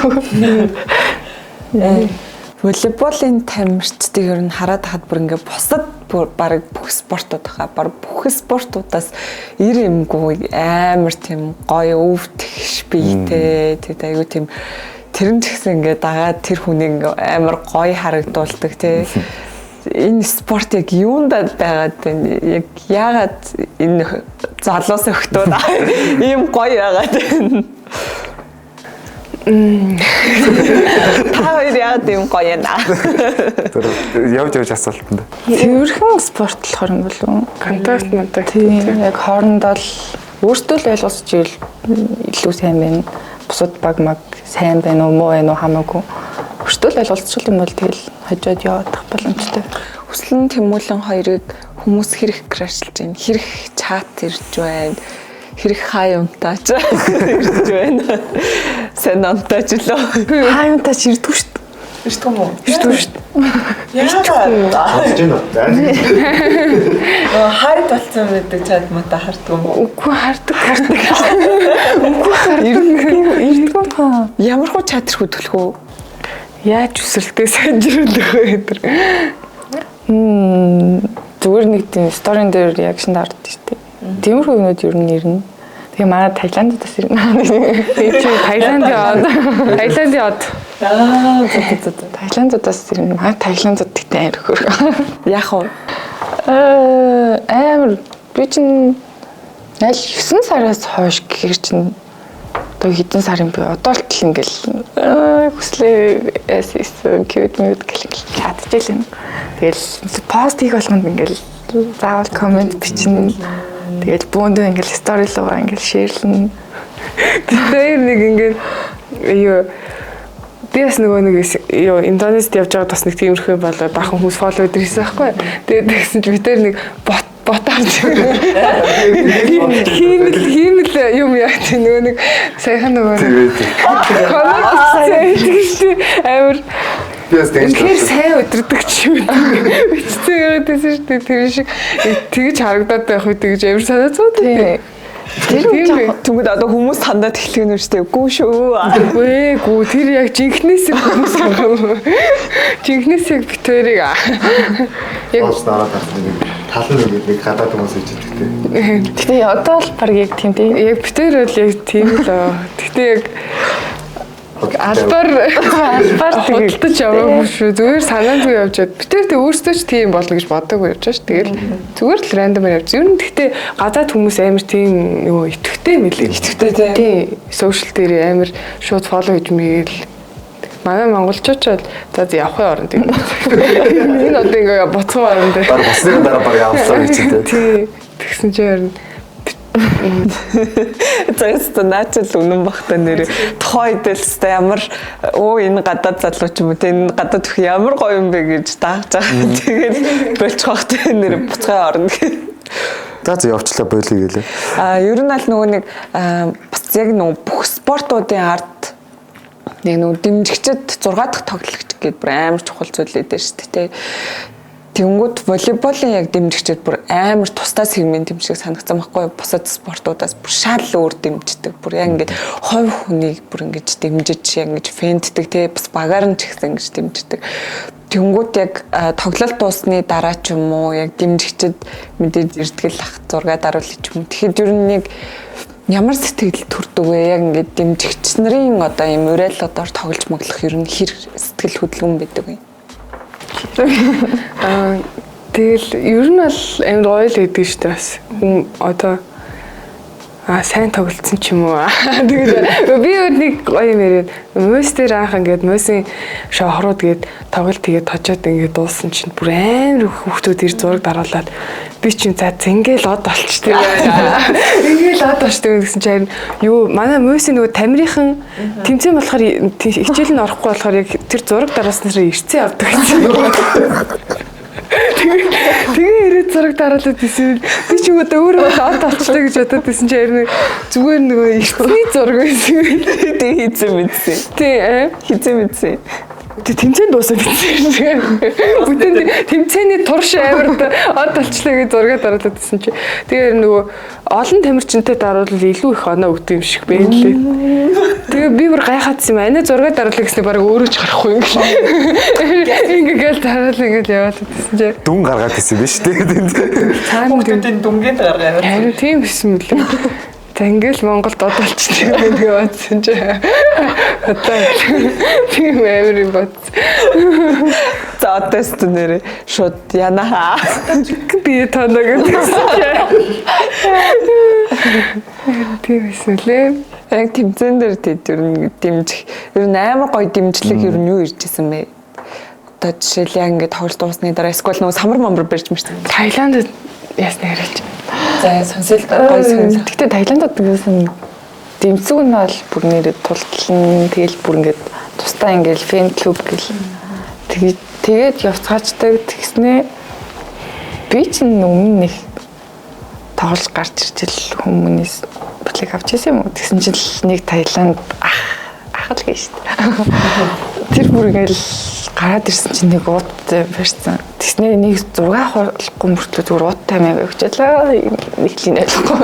C: волейболын тамирчдыг ер нь хараад хаад бүр ингээ бусад баг бүх спортууд хаа баг бүх спортуудаас ир юмгүй амар тийм гоё өв тэгш биетэй тэгээд аюу тийм тэрэн ч гэсэн ингээ дагаад тэр хүнийг амар гоё харагдуулдаг тий энэ спорт яг юундаа байгаад байна яг яагаад энэ залуус өхтүүд ийм гоё байгаад байна Та хоёр яагаад юм гоё юм аа?
A: Явж асуултанд.
D: Тэрхэн спорт болохоор юм болов.
B: контакт надад
D: Тийм яг хоорондоо л өөртөө л ойлгосч илүү сайн байна. Бусад баг маг сайн байна уу муу байна уу хамаагүй. Өөртөө л ойлголцчихвол юм бол тэгэл хажууд явах боломжтой.
C: Хүслэн Тэмүүлэн хоёрыг хүмүүс хэрэг крашлж байна. Хэрэг чат ирж байна. Хэрэг хай унтаач ирж байна. Сэн унтаач лөө.
D: Хай унтаач ирдгүй шүү дээ.
C: Ирдэг юм уу?
B: ирдгүй шүү дээ.
A: Хадж байна.
C: Хайд болсон байдаг чад мата харддаг юм уу?
B: Үгүй хардаг.
C: Ирдэг юм. Ямар хөө чад ирэх төлөх үү?
B: Яаж үсрэлтэй санжруулах вэ гэдэг.
D: Зүгээр нэг тийм сторин дээр реакшн даард шүү дээ. Тиймэрхүү юмуд ер нь ирнэ. Тэгээ манай Таиландаас ирнэ.
B: Би чи Таиландын од.
D: Таиландаас ирнэ. Манай Таиландд тэгтээ амар хөр.
C: Яах вэ?
D: Амар би чинь аль 9 сараас хойш гэхэр чинь одоо хэдэн сар юм бэ? Одоо л ингээл хүслээ эсэс кьют мьют гэх чадчихлаа. Тэгэл пост хийх болгонд ингээл заавал комент бичнэ. Тэгэл бөөндөө ингээл стори руугаа ингээл шеэрлэн.
B: Тэр нэг ингээд юу Тэс нөгөө нэг юу Индонезид явж байгаа бас нэг тиймэрхүү болоод бахан хүмүүс фоллоу дээрсэн байхгүй. Тэгээд тэгсэн чи би тэр нэг бот авч хиймэл юм яа тийм нөгөө нэг саяхан нөгөө амар тэгэхээр сайн өдөрдөг ч юм. Бичсэн яриадсэн шүү дээ тэр шиг тэгж харагдаад байх үү гэж амар санаацсан тийм.
C: Тэгвэл одоо хүмүүс тандаа тэглэх нь үстэй үгүй шүү.
B: Үгүй тэр яг жинхнээс хүмүүс байгаа. Жинхнээс яг битэрийг
A: Яг дараад тал нэг гадаад хүмүүс хийж байдаг.
D: Гэтэ одоо л баг яг тийм тийм.
B: Яг битэр бол яг тийм л. Гэтэ яг албаар худалдаж яваагүй шүү. Зүгээр санаан зүг явжаад битэр тэг өөрсдөө ч тийм болно гэж бодоогүй явж байгаа ш. Тэгэл зүгээр л рандомаар явж. Ер нь гэхдээ гадаад хүмүүс амар тийм юу итгэвтэй мэлээ.
C: Итгэвтэй
B: тийм. Сошиал дээр амар шууд фоллоу хийж мэгээл. Манай монголчууд ч за явахын оронд юм. Энэ одоо ингээ боцгоо оронд.
A: Дараа басны дараа баг явуулсан гэж тийм.
B: Тийм. Тэгсэн чинь ер нь
C: Загсаа наачл үнэн багтаа нэр тохойдэлстэй ямар энэ гадаад залуу ч юм уу энэ гадаад төх ямар гоё юм бэ гэж дааж байгаа. Тэгээд болчих багтаа нэр буцгаа орно гэх.
A: За явчлаа бойлоо гэлээ.
C: Ер нь аль нөгөө нэг бас яг нөгөө бүх спортуудын ард нэг нөгөө дэмжигчд 6 дахь тоглогч гэд бүр амар чухал зүйл өгдөө шүү дээ. Тэнгүүд волейболын яг дэмжигчид бүр амар тусдаа сегмент дэмжих санагдсан байхгүй юу? Бусад спортуудаас бүр шал өөр дэмждэг. Бүр яг ингээд хувь хүнийг бүр ингэж дэмжиж яг ингэж фэнтдэг те бас багаар нь ч ихсэн ингэж дэмждэг. Тэнгүүд яг тоглолт дуусны дараа ч юм уу яг дэмжигчид мэдээж ирдгэл ах зураг даруулж юм. Тэгэхээр ер нь яг ямар сэтгэл төрдөг вэ? Яг ингээд дэмжигч нарын одоо юм урайлгадаар тоглож моглох ер нь хэр сэтгэл хөдлөм байдаг вэ?
B: Тэгэл ер нь бол амар гоё л гэдэг шүү дээ бас. Одоо сайн тоглолцсон ч юм уу. Тэгээд би нэг гоё юм яриад мөс дээр анх ингээд мөсийн шоохрууд гээд тоглолт тэгээд хожоод ингээд дууссан чинь бүр амар хүүхдүүд ир зураг дараалаад би чинь за ингээл од болчтой. Ингээл од болчтой гэсэн чинь юу манай мөсийн нөгөө тамирынхан тэмцээн болохоор хичээл нь орохгүй болохоор яг тэр зураг дарааснараа ирцэн авдаг гэсэн. Тэгээ ирээд зураг дараалаад исэн. Би ч юм одоо өөрөө од болчлаа гэж бодоод исэн чинь харин зүгээр нөгөө ирцний зураг байсан.
C: Тэг хийцэн мэдсэн.
B: Тий,
C: хийцэн мэдсэн.
B: Тэмцээн дуусаад ирсэн. Бүтэн тэмцээний турш амард од болчлаа гэж зураг дараалаад исэн чинь тэгээ нөгөө олон тамирчинтай даруул илүү их оноо өгдөг юм шиг байлээ. Тэгээ би бүр гайхаадсан юм. Анаа зураг дараалаа гэснээр бараг өөрөө ч гарахгүй юм шиг. Ингээл дараалал ингээл яваад байсан чинь
A: Дүн гаргаад хэлсэн биз дээ.
C: Хүүхдүүдийн дүнгийн гаргаад.
B: харин тийм байсан мөлий. За ингээл Монголд од болчихсон юм гэж бодсон чи. Одоо тийм амар юм бодсон.
C: За одоос нэрээ шууд янаа.
B: Би танаа гэсэн чи. Тийм байсан лээ.
C: Яг тэмцээн дээр тэр нь дэмжих. Ер нь амар гоё дэмжлэг ер нь юу ирж исэн бэ? Одоо жишээл яг ингээд тоглолт дуусны дараа эсвэл нөгөө самар момбор барьж мэрсэн.
B: Таиланд ясна яриач.
C: За сонсол гоё сонс.
D: Гэхдээ Таиландд гэсэн дэмцэг нь бол бүр нэрээ тултлан тэгэл бүр ингээд тусдаа ингээд фэн клуб гэл тэгээд явцгаачдаг тэгснээ би чинь өмнө нэг тоглож гарч ирчихэл хүмүүнээс бүлэг авч ирсэн юм уу тэгсэн чинь нэг Таиланд ах л гээ шүү дээ. Тэр бүр ингээл гараад ирсэн чинь нэг ууд барьсан. Тэгснээ нэг 6 хуулахгүй мөртлөө зүгээр уудтай маяг өгчээлээ. Нэг л нэлэхгүй.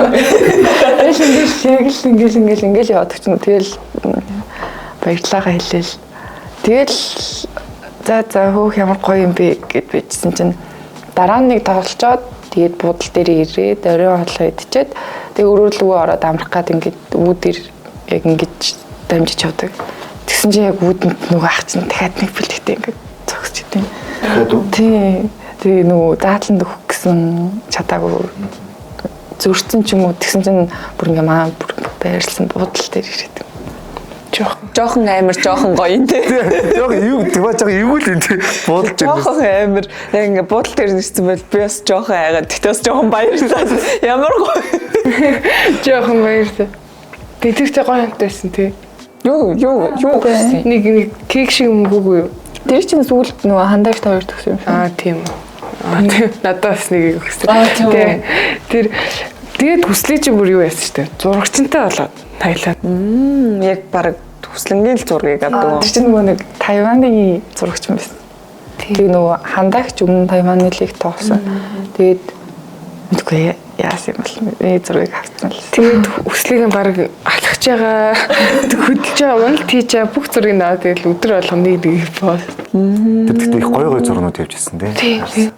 D: Тэгэл ингээл яваад чинь тэгэл баярлалаа хэлээл. Тэгэл за хөөх ямар гоё юм бэ гэд бичсэн чинь дараа нь нэг тоглолцоод тэгээд буудал дээр ирээд орой хоолоо идчихэд тэгээд өрөөлгөө ороод амрах гад ингээд үүдээр яг ингэж дамжиж явдаг. Тэгсэн чинь яг үүдэнд нөгөө ах чинь дахиад нэг бэлтгэдэг ингээд зогсож идэв. Тий. Тэгээ нөгөө дадланд өгөх гэсэн чадаагүй зөрчсөн ч юм уу тэгсэн чинь бүр ингээ маа бүр байрлсан буудал дээр ирээд.
C: Жохон амар жохон гоё юм тий.
A: Жохон юу тэгвэл юу л юм тий. Буудалж
C: жохон амар яг ингээ буудал дээр нэрсэн байл би бас жохон айгаад тэгтээ бас жохон баярлаа. Ямар гоё.
B: Жохон баярлаа. Тэдэртэй гоё юмтайсэн тий.
C: Юу гэсэн.
B: Нэг кек шиг мөнгөгүй юу?
D: Тэр чинь сүүлд нөгөө хандагч хоёр төгсөн юм шиг.
B: Тийм. Надаас нэг өгсөн. Тэр тэгээд хүслээ чи бүр юу яасан штэ. Зурагчтай болоод Таиланд.
C: Яг баг хүслэнгийн л зургийг авдаг.
D: Тэр чинь нөгөө нэг Тайваны зурагч юм байсан. Тэгээ нөгөө хандагч өмнө Тайваны лиг тоглосон. Тэгээд мэдгүй яасан юм бол зургийг авсан л.
B: Тэгээд хүслийг баг алхаж байгаа, хөдөлж байгаа, уналт хийж байгаа бүх зургийг наваад тэгэл өдөр болгоно нэг боо.
A: Тэгтээ их гоё зурнууд явж ирсэн тий.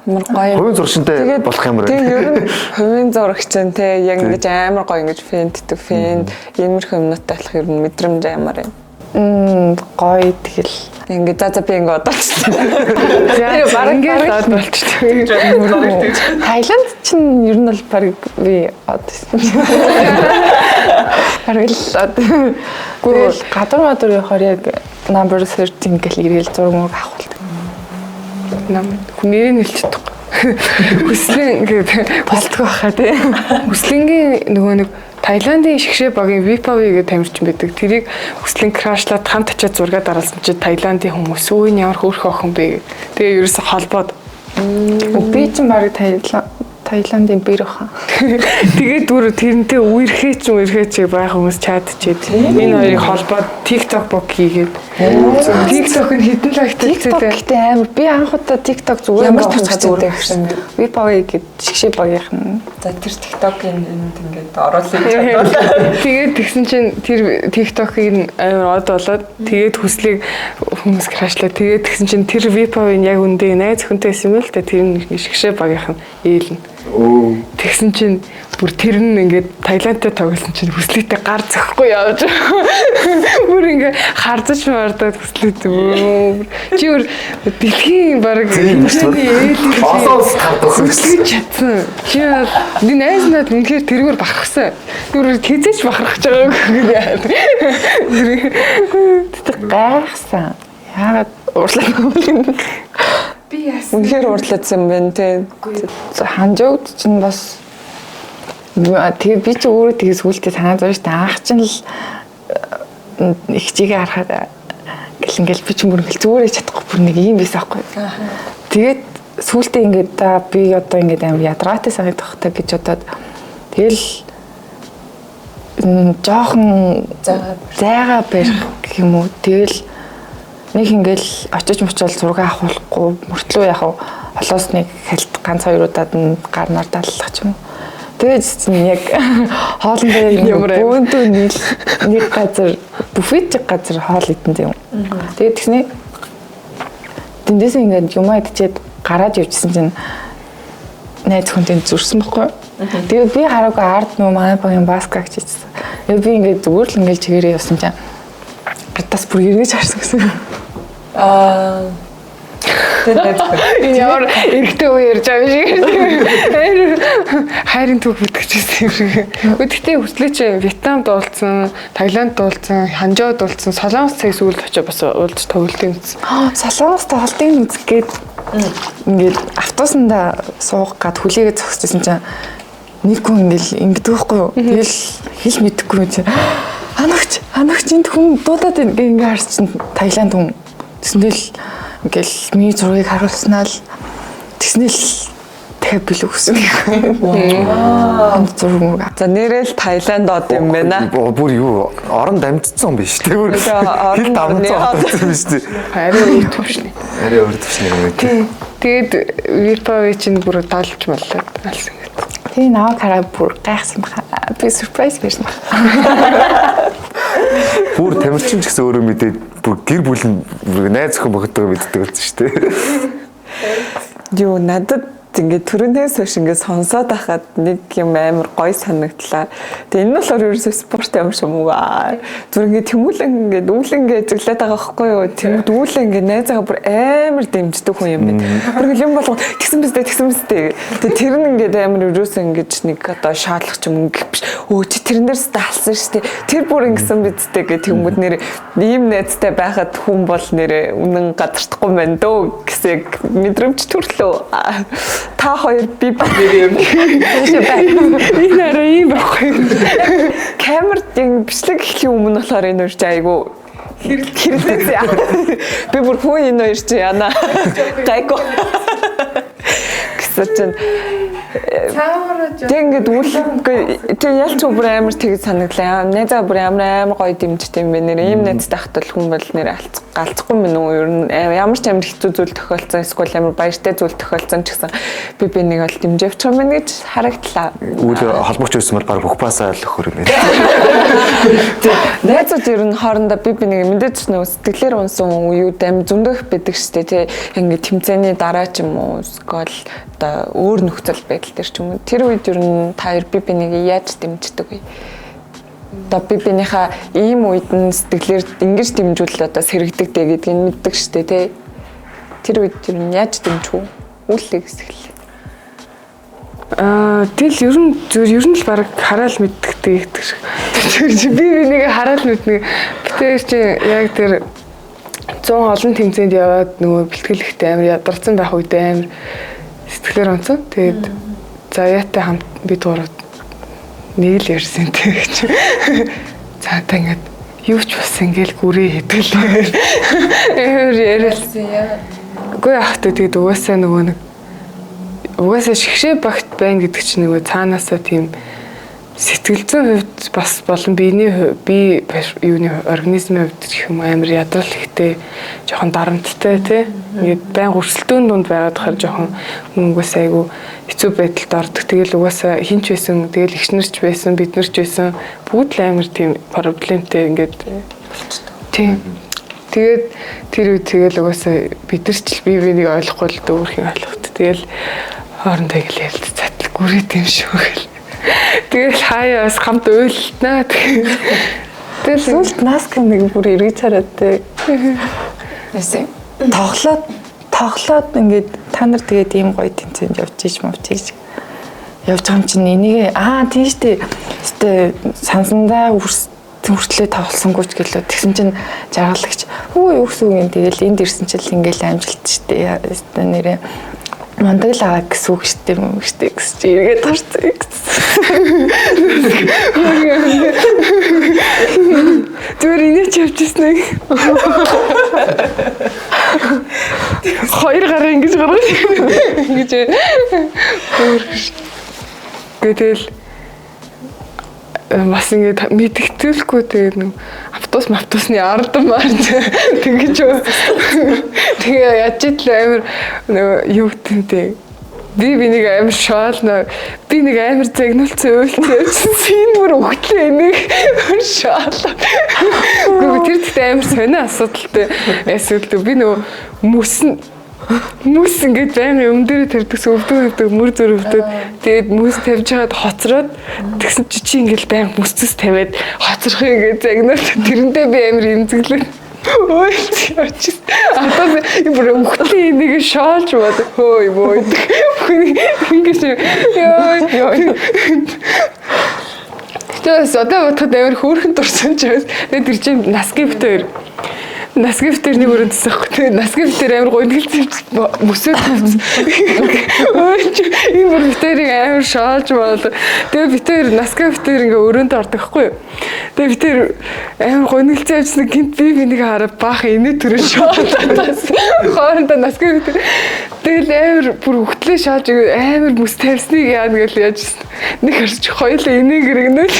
C: Амар гоё.
A: Хувийн зуршинтай болох юм байна.
C: Тэгээ ер нь хувийн зурагч нь те яг ингэж амар гоё ингэж фэнтдэг фэн иймэрхүү юмнуудтай болох ер нь мэдрэмж амар юм.
D: Гоё тэгэл
C: Ингээ за би ингээ одоочтой.
B: Тэр баг ингээд од болчихтой.
D: Таиланд чинь ер нь бол баг би од. Харин л гол гадар явахаар яг number 13 ингээл ирээл зураг мөг авахулдаг.
B: Нэрийг хэлж чадахгүй. Хүслэн ингээд болтгоо хаа тий. Хүслэнгийн нөгөө нэг Таиландын шгшээ багийн Vipavi гэдэг тамирчин байдаг. Тэрийг хүслэн крашлаад хамт очиад зураг дараалсан чинь Таиландын хүмүүс өө энэ ямар хөөрхөн охин бэ. Тэгээ ерөөсө холбоод
D: би чинь баг Таиландын бэр баха.
B: Тэгээд бүр тэрнтэй үерхээч байх хүмүүс чатчихэд энэ хоёрыг холбоод TikTok бок хийгээд TikTok нь хитэн лайктай.
D: TikTok гэдэг амар би анх удаа TikTok зүгээр
C: Ямар
D: тавьчихсан
C: тавьчихсан бэ?
D: Випавэ гэдэг шгшээ багийнхан.
C: За тэр TikTok-ийн энд ингээд оруулах чадвар.
B: Тэгээд тэгсэн чинь тэр TikTok-ыг амар од болоод тэгээд хүслийг хүмүүс крашлаа. Тэгээд тэгсэн чинь тэр Vipavын яг үндэ найз хүнтэй байсан юм л да. Тэр нь шгшээ багийнхан ээлнэ. Тэгсэн чинь бүр тэр нь ингээд Таиландтай тоглосон чинь хүслээтэй гар зөхгүй явж. Бүр ингээд харзаж мардаад хүслээтэй. Чи бүр дэлхийн баг
A: Осоос
B: хүслэж чадсан. Чи би найз надад үнэхээр тэргээр бахархсан. Тэр хизээч бахархаж байгаа юм.
D: Тэг гайхсан. Яагаад уурлаа.
C: Би яасан. Үнэхээр уурлаадсан байна те.
D: Ханжоогд чинь бас тэгээ би ч өөрөө тэгээ сүултээ санаа зовж та анх чинь л их чигээ харахад ингээл би ч мөрөнгөл зүгээр чадахгүй бүр нэг юм байсан аахгүй. Тэгээд сүултээ ингээд би одоо ингээд амар ядраатай санагдах та гэж бодоод тэгэл жоохон зайгаа барих гэх юм уу. Тэгэл нэг ингээл очиж мочвол зураг авахгүй мөртлөө яг холоос нэг хэлт ганц хоёр удаад нь гарнаар даллах ч юм уу. Тэгээд яг хоолндоо бөөндөө нэг газар буфет газар хоол идэн юм. Тэгээд тэгснэ тэндээс ингээд юм идчихэд гараад явжсэн чинь найз хүнтэй зүрсэн байхгүй. Тэгээд би хараагүй ард нөө манай багийн баска хийчихсэн. Тэгээд би ингээд зүгээр л ингээд чигээрээ явсан чинь гартаас бүр эргэж харсан гэсэн.
B: Энэ ямар эргэтэй үе ярьж байгаа шиг. Хайрын төв бүтгэжсэн юм шиг. Гэхдээ хүслээч Вьетнамд уулзсан, Таиланд уулзсан, Ханжоод уулзсан, Солонгос цагс үүлд очиж бас уулзч тоглолтын үз.
D: Солонгос тоглолтын үз гээд ингээд автобусанда суух гад хүлээгээ зогсчихсан чинь нэг хүн ингээд байхгүй юу. Тэгэл хэл мэдэхгүй чинь анагч энд хүн дуудаад ингээд харсан Таиланд хүн. Тэснэл ингээл миний зургийг харуулснаа л тэснэл дахиад билүү гэсэн. Зураг.
C: За нэрэл Таиланд од юм байна.
A: Бүр юу орон дамжсан юм биш үү? Бүр хэл давмцсан юм биш үү?
B: Арай өөр төвшний.
A: Арай өөр төвшний юм үү?
B: Тэгээд Випавэ чинь бүр даалж маллаа алсан гэдэг.
D: Тэгээ наваа хараа бүр гайхсан баха. Би surprise байсан баха.
A: Бүр тамирчин ч гэсэн өөрөө мэдээд бүр гэр бүл нь найз өхөн бохотойгоо мэддэг болсон шүү дээ.
C: Юу надад ингээд түрүүнээс хойш ингээд сонсоод байхад нэг юм амар гоё санагдлаа. Тэгээ энэ нь болохоор ерөөсөө спорт юм шиг юм уу. Зүр ингээд тэмүүлэн ингээд үүлэнгээ ажиглаад байгаа байхгүй юу. Тэмүүлэн ингээд найзаагаа бүр амар дэмждэг хүн юм байна. Бүр юм болгоо тэгсэн бистэй. Тэгээ тэр нь ингээд амар ерөөсөө ингээд нэг одоо шаадлах ч юм ингээд биш. Өө чи тэрэн дээрс даалсан шүү дээ. Тэр бүр ингэсэн бидтэй гэх тэмүүл нэр ийм найзтай байхад хүн бол нэрээ үнэн гадартахгүй байна дөө гэсэн мэдрэмж төрлөө. Та хоёр би юм.
B: Энэ арай юм байхгүй.
C: Камерт бичлэг хийх өмнө болохоор энэ үрж айгу хэрэлдээ. Би бүр хүн энэ хоёр чи яана. Гайгүй. Гэсэн чинь тэгээд үлээ тэг ялч бүр амар тэгж санагдлаа. Найзаа бүр амар гоё дэмжтэй юм байна. Ийм найзтай хатал хүн бол нэр галзахгүй мэн үү? Ер нь ямар ч амар хэцүү зүйл тохиолдсон, эсвэл амар баяртай зүйл тохиолдсон ч гэсэн би нэг бол дэмжиж авчих юм байна гэж харагдлаа.
A: Үл холбооч байсан бол баг бүх баасаа л өхөр юм байна.
C: Найзууд ер нь хоорондоо би нэг мэдээж нөө сэтгэлээр унсан юу дам зөндөх байдаг штэ тий. Ингээд тэмцээний дараа ч юм уу эсвэл одоо өөр нөхцөл байдал төр ч юм уу. Тэр үед ер нь та хоёр би нэг яаж дэмждэг вэ? Одоо би бинийхээ ийм үед нь сэтгэлээр ингэж дэмжүүл одоо сэрэгдэг дээ гэдгийг мэддэг штэ тий. Тэр үед ер нь яаж дэмжвүү? Үлээ гэсгэлээ.
B: Тэгэл ер нь л баг хараал мэддэгтэй гэдэг шиг. Би нэг хараал мэднэ. Гэтэ чи яг тэр 100 олон тэмцээнд яваад нөгөө бэлтгэлэхтэй амар ядарсан байх үедээ амар сэтгэлээр онцсон. Тэгээд заяатай хамт бид гурав нэг л ярьсан тэгэж. За та ингээд юу ч бас ингээл гүрээ хэдгэлээ. Амар яриалсан яа. Үгүй яах вэ тэгээд угаасаа нөгөө нэг угаасаа шигшээ багт байна гэдэг чинь нөгөө цаанаасаа тийм сэтгэл зүйн хувьд бас болон бие юуны организмын хувьд гэх юм амар ядрал ихтэй жоохон дарамттай тий. Ингээд байн өрсөлдөөн дунд байгаад хахаар жоохон мөнгөөс айгу хэцүү байдалд ордог. Тэгэл угаасаа хинч байсан, тэгэл ихнэрч байсан, биднэрч байсан бүгд л амар тийм проблемтэй ингээд болчихдог. Тийм. Тэгээд тэр үед тэгэл угаасаа бидэрч бие биенийг ойлгохгүй л дүүрхийн ойлгохт. Тэгэл хоорондоо хэлээд цатал гүрээд юм шүү гэл. Тэгэл хаяас хамт уйлтнаа. Тэгэл
C: Сүлд наск нэг бүр эргэж хараад
D: Яасан. Тоглоод ингээд та нар тэгээд ийм гоё тэнцэнд явж мовчиж явж байгаа юм чинь энийг тийм штэ. Гэтэ сансандаа хүртлээ тоглосонгүй ч гэлээ. Тэгсэн чинь жаргалагч юу гэсэн үг юм. Тэгэл энд ирсэн чинь ингээл амжилт штэ. Нэрээ Мондаг л аваа гэсэн үг штэ юм штэ гэж чи эргээд харцгаа. Тэр инеч явчихсан нэг. Хоёр гараа ингэж гаргаж. Ингэж. Гэтэл бас ингэж мэдгэтүүлэхгүй тэгээд нэг автобусны ардсан марч тэгэж тэгээ яаж ч амар юу гэмтэй би нэг амар шаална би нэг амар загнуулсан үйлчлээ энэ бүр өгтлээ энийг шаал. Гэхдээ тэр ихтэй амар сонио асуудалтай эсвэл би нөгөө мөс ингээд баймын өмдөрөө тэрдэгс өвдөг мөр зөр өвдөг. Тэгээд мөс тавьж хагаад хоцроод тэгсэн чи ингээд байм мөсцөс тавиад хоцрох ингээд загнаад тэрэндээ би амар имзэглээ. Ой чиж. Одоо бүр өгтлээ энийг шаалж бод. Хөөе боо. Ингээд ёо. Тэс одоо бодоход амар хөөрхөн дурсан ч байсан. Тэгээд тэр чинь Насгийн битэр нэг өрөөнд тасахгүй. Насгийн битэр амар гойнгэлцсэн мөсөө тавьсан. Энэ бүр битэрийг амар шаалж бол. Тэгээ битэр насгийн битэр ингээ өрөөнд ордог хгүй юу. Тэгээ битэр амар гойнгэлцсэн авчихсан гинт би нэг хараад баах инээ төрөө шаалаад. Хоорондоо насгийн битэр тэгэл амар бүр өгтлээ шаалж амар мөс тавьсныг яа гэж яажсэн. Нэг харж хоёулаа инээ гэргнэл.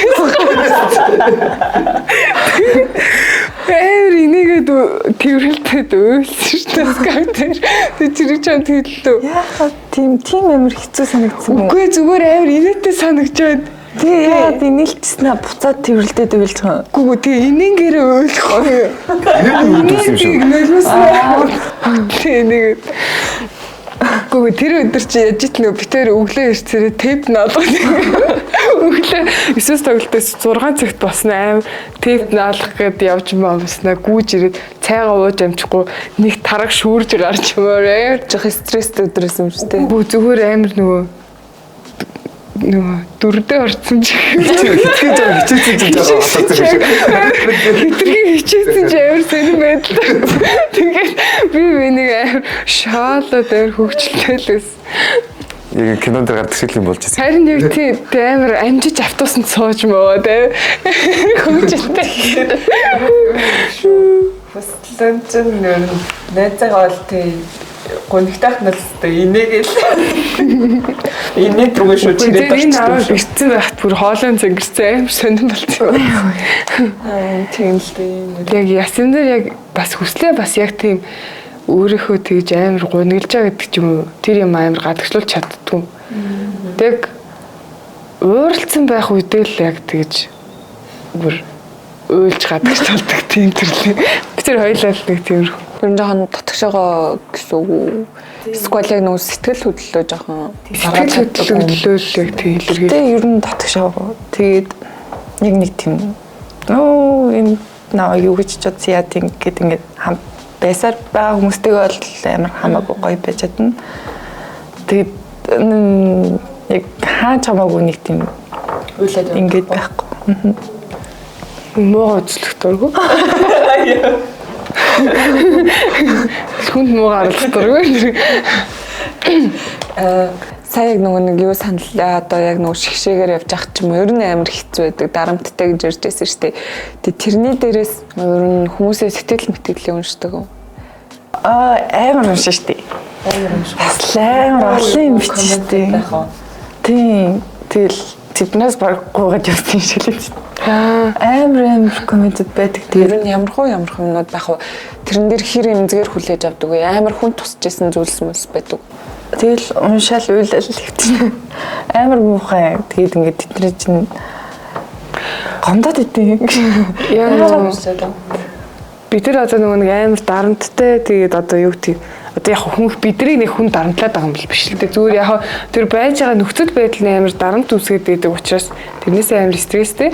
D: Амар инээгээд тэрэлтэд өөлсөн шүү дээ. Тэр чирэг чам тэллээ.
C: яахаа тийм амар хэцүү санагдсан юм.
B: Үгүй зүгээр амар инээтэй санагдчихад.
C: Тэгээ яагаад инээлтснээ буцаад тэрэлтэд өөлж байгаа.
B: Үгүй тэгээ инэнгээрээ өөлөх гоё. Инээгээд Гүг тэр өдөр чи яж ит нөө битээр өглөө ирцээрээ тейп наалгах. Өглөө 9-с тоглолтоос 6 цагт босноо аим тейп наалгах гэд явж мааснаа гүүж ирээд цайгаа ууж амжихгүй нэг тараг шүүрж гарч юмараа.
C: Жох стресстэй өдрөөс юм шүү дээ.
B: Бүү зүгээр амар нөгөө дөрдөө орцсон чи хичээсэн чи амар сонир байдал. Тэгээд би нэг амар шаалаад амар хөвчлөлтөөс.
A: Яг кинонд гардаг шиг юм болж байна.
B: Харин яг тийм амар амжиж автобусанд сууж мөө тэ. Хөвчлөлтэй.
C: Хөстлөн чинь найзаагаа бол тий гонхтах настай инээгээл инээ түргэн шүү чирээд
B: байна. Энэ аваад ирсэн байхад бүр хоолойн зөнгөрсөн амар сонирн болчихсон.
C: Тийм л дээ.
B: Яг ясан дээр яг бас хүслээ бас яг тийм өөрийнхөө тэгж амар гуниглаж байгаа гэдэг ч юм уу. Тэр юм амар гадагшлуулж чаддгүй. Тэг ууралцсан байх үедээ л яг тэгж бүр өөлж гадагшлуулдаг тийм төрлийн. Тэр хоёлаа л нэг тиймэрхүү.
C: Тэр жоохон татгшаага гэсэн үг. Эсвэл яг нөө сэтгэл хөдлөлөө жоохон
B: сэтгэл хөдлөлөө яг тийм илэрхийлээ.
C: Тэгээ ер нь татгшаага. Тэгээд яг нэг тийм энэ наа юу гэж бодсон яа тийм гэд ингээд хам байсаар байгаа хүмүүстэйг бол амар хамаагүй гоё байж чадна. Тэгээд яг хаач хамаагүй нэг тийм үйлээд ингээд байхгүй.
B: Муу үзлэх дургу. Хүнд муу гарах дургу.
C: Сая яг нэг юу саналаа одоо яг нэг шигшээгээр явж ах ч юм ер нь амар хэцүү байдаг дарамттай гэж ярьж байсан шүү дээ. Тэгээ тэрний дээрээс ер нь хүмүүсээ сэтгэл мэтгэлийн уншдаг уу?
D: Амар уншаа штий. амар олон юм бичтэй. Тийм. Тэгэл тэднээс баг гуугаад явсан шиг л тийм. Амар комментэд байдаг.
C: Тэр нь ямар хуу юмнууд байх вэ? Тэрэн дээр хэр эмзгээр хүлээж авдаг вэ? Амар хүн тусч исэн зүйлс мэс байдаг.
D: Тэгэл уншаал уйлал хэвчээ. Амар муухай. Тэгээд ингээд тэдний чинь гомдоод идэв.
B: Яа. Бид нар одоо нөгөө нэг амар дарамттай тэгээд одоо юу гэх одоо яг хүн бидрийг нэг хүн дарамтлаад байгаа юм биш л дээ. Зүгээр яг тэр байж байгаа нөхцөл байдал нь амар дарамт үсгээд байдаг учраас тэрнээсээ амар стресстэй.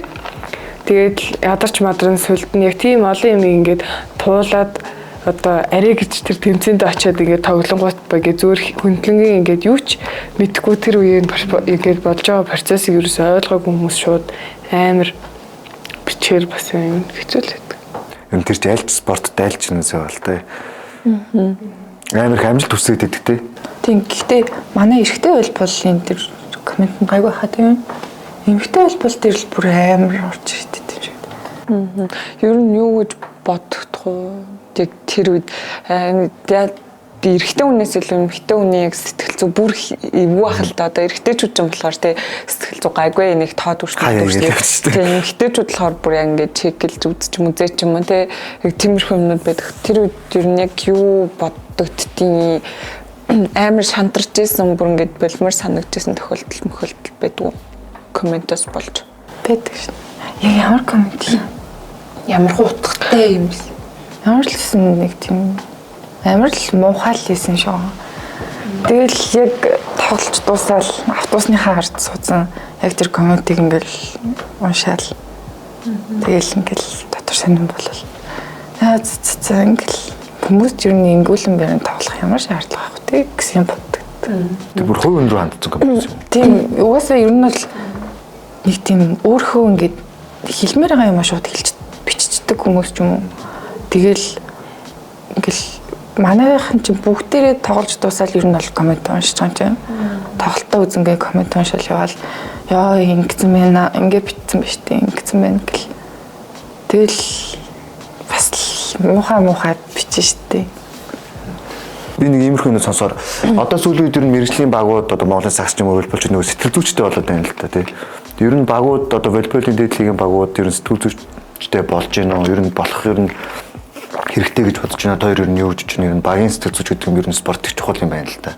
B: Тэгээд ядарч мадран сүлдэн яг тийм олон юм ингээд туулаад одоо арай гэж тэр тэмцээнд очиад ингээд тоглонгууд багэ зөөр хөндлөнгийн ингээд юу ч мэдхгүй тэр үеийн ингээд болж байгаа процессыг ерөөсөй ойлгоогүй хүмүүс шууд амар бичээр бас юм хэцүүлээд.
A: Юм тэр чинь альч спорттой альч юмсаа бол тээ. Амар хамжилт үсгээд идэг те.
D: Тийм. Гэхдээ манай эрэгтэй холбооны тэр коммент нь гайгүй хаа тийм. Эмэгтэй холбоол дээр л бүр амар орж ирдэг юм шиг.
C: Ер нь юу гэж бодох вэ? Яг тэр үед эрэгтэй хүнээс илүү эмэгтэй хүний яг сэтгэл зүй бүр эвгүй ахал та одоо эрэгтэйчүүд ч юм болохоор те сэтгэл зүй гайгүй нэг тоод үрсдэг. Тийм эмэгтэйчүүд болохоор бүр яг ингээд чекэлж үзчих юм үзээч юм те яг тиймэрхүү юмнууд байдаг. Тэр үед ер нь яг юу боддогдтiin амар шантарч исэн бүр ингээд болмор санагдчихсан тохиолдол байдаг. Комментос болж
D: байдаг шин. Яг ямар коммент юм?
C: Ямар хутгатай юм бэ?
D: Ямар л гэсэн нэг тийм амар л муухай л хийсэн шүү. Тэгэл яг тоглож дуусаад автобусныхаа гарт суудсан яг тэр комментиг ингээл уншаал. Тэгэл ингээл дотор сонирн болол. Ингээл хүмүүс ч юу нэг ингүүлэн барин тоглох ямар шаардлага байх вэ гэсэн юм боддог.
A: Тэр бүр хувь өндөр хандсан коммент юм.
D: Тийм угаасаа ер нь бол нэг тийм өөрөө ингээд хэлмээр байгаа юм шууд хэлж биччихдэг хүмүүс ч юм уу. Тэгэл ингээл манайхан чинь бүгдээрээ тоглож дуусаад ер нь бол коммент уншиж байгаа юм чинь. Тоглолтоо үзэнгээ коммент уншаал яваал яа ингэсэн байна ингээ битсэн биш үү ингэсэн байна гэл. Тэгэл бас муухай бичсэн штэ.
A: Би нэг иймэрхүү нэг сонсоор одоо сүүлийн үед ер нь мэрэгжлийн багууд одоо Монголын сагч юм уу волейболч нөгөө сэтгэл зүйчтэй болоод байна л та тий. Ер нь багууд одоо волейболын дээдлэгийн багууд ер нь сэтгэл зүйчтэй болж гинөө ер нь болох ер нь хэрэгтэй гэж бодож байна. Хоёр ер нь юу гэж байна? Ер нь багийн сэтгэл зүйч гэдэг юм ер нь спорт их чухал юм байна л та.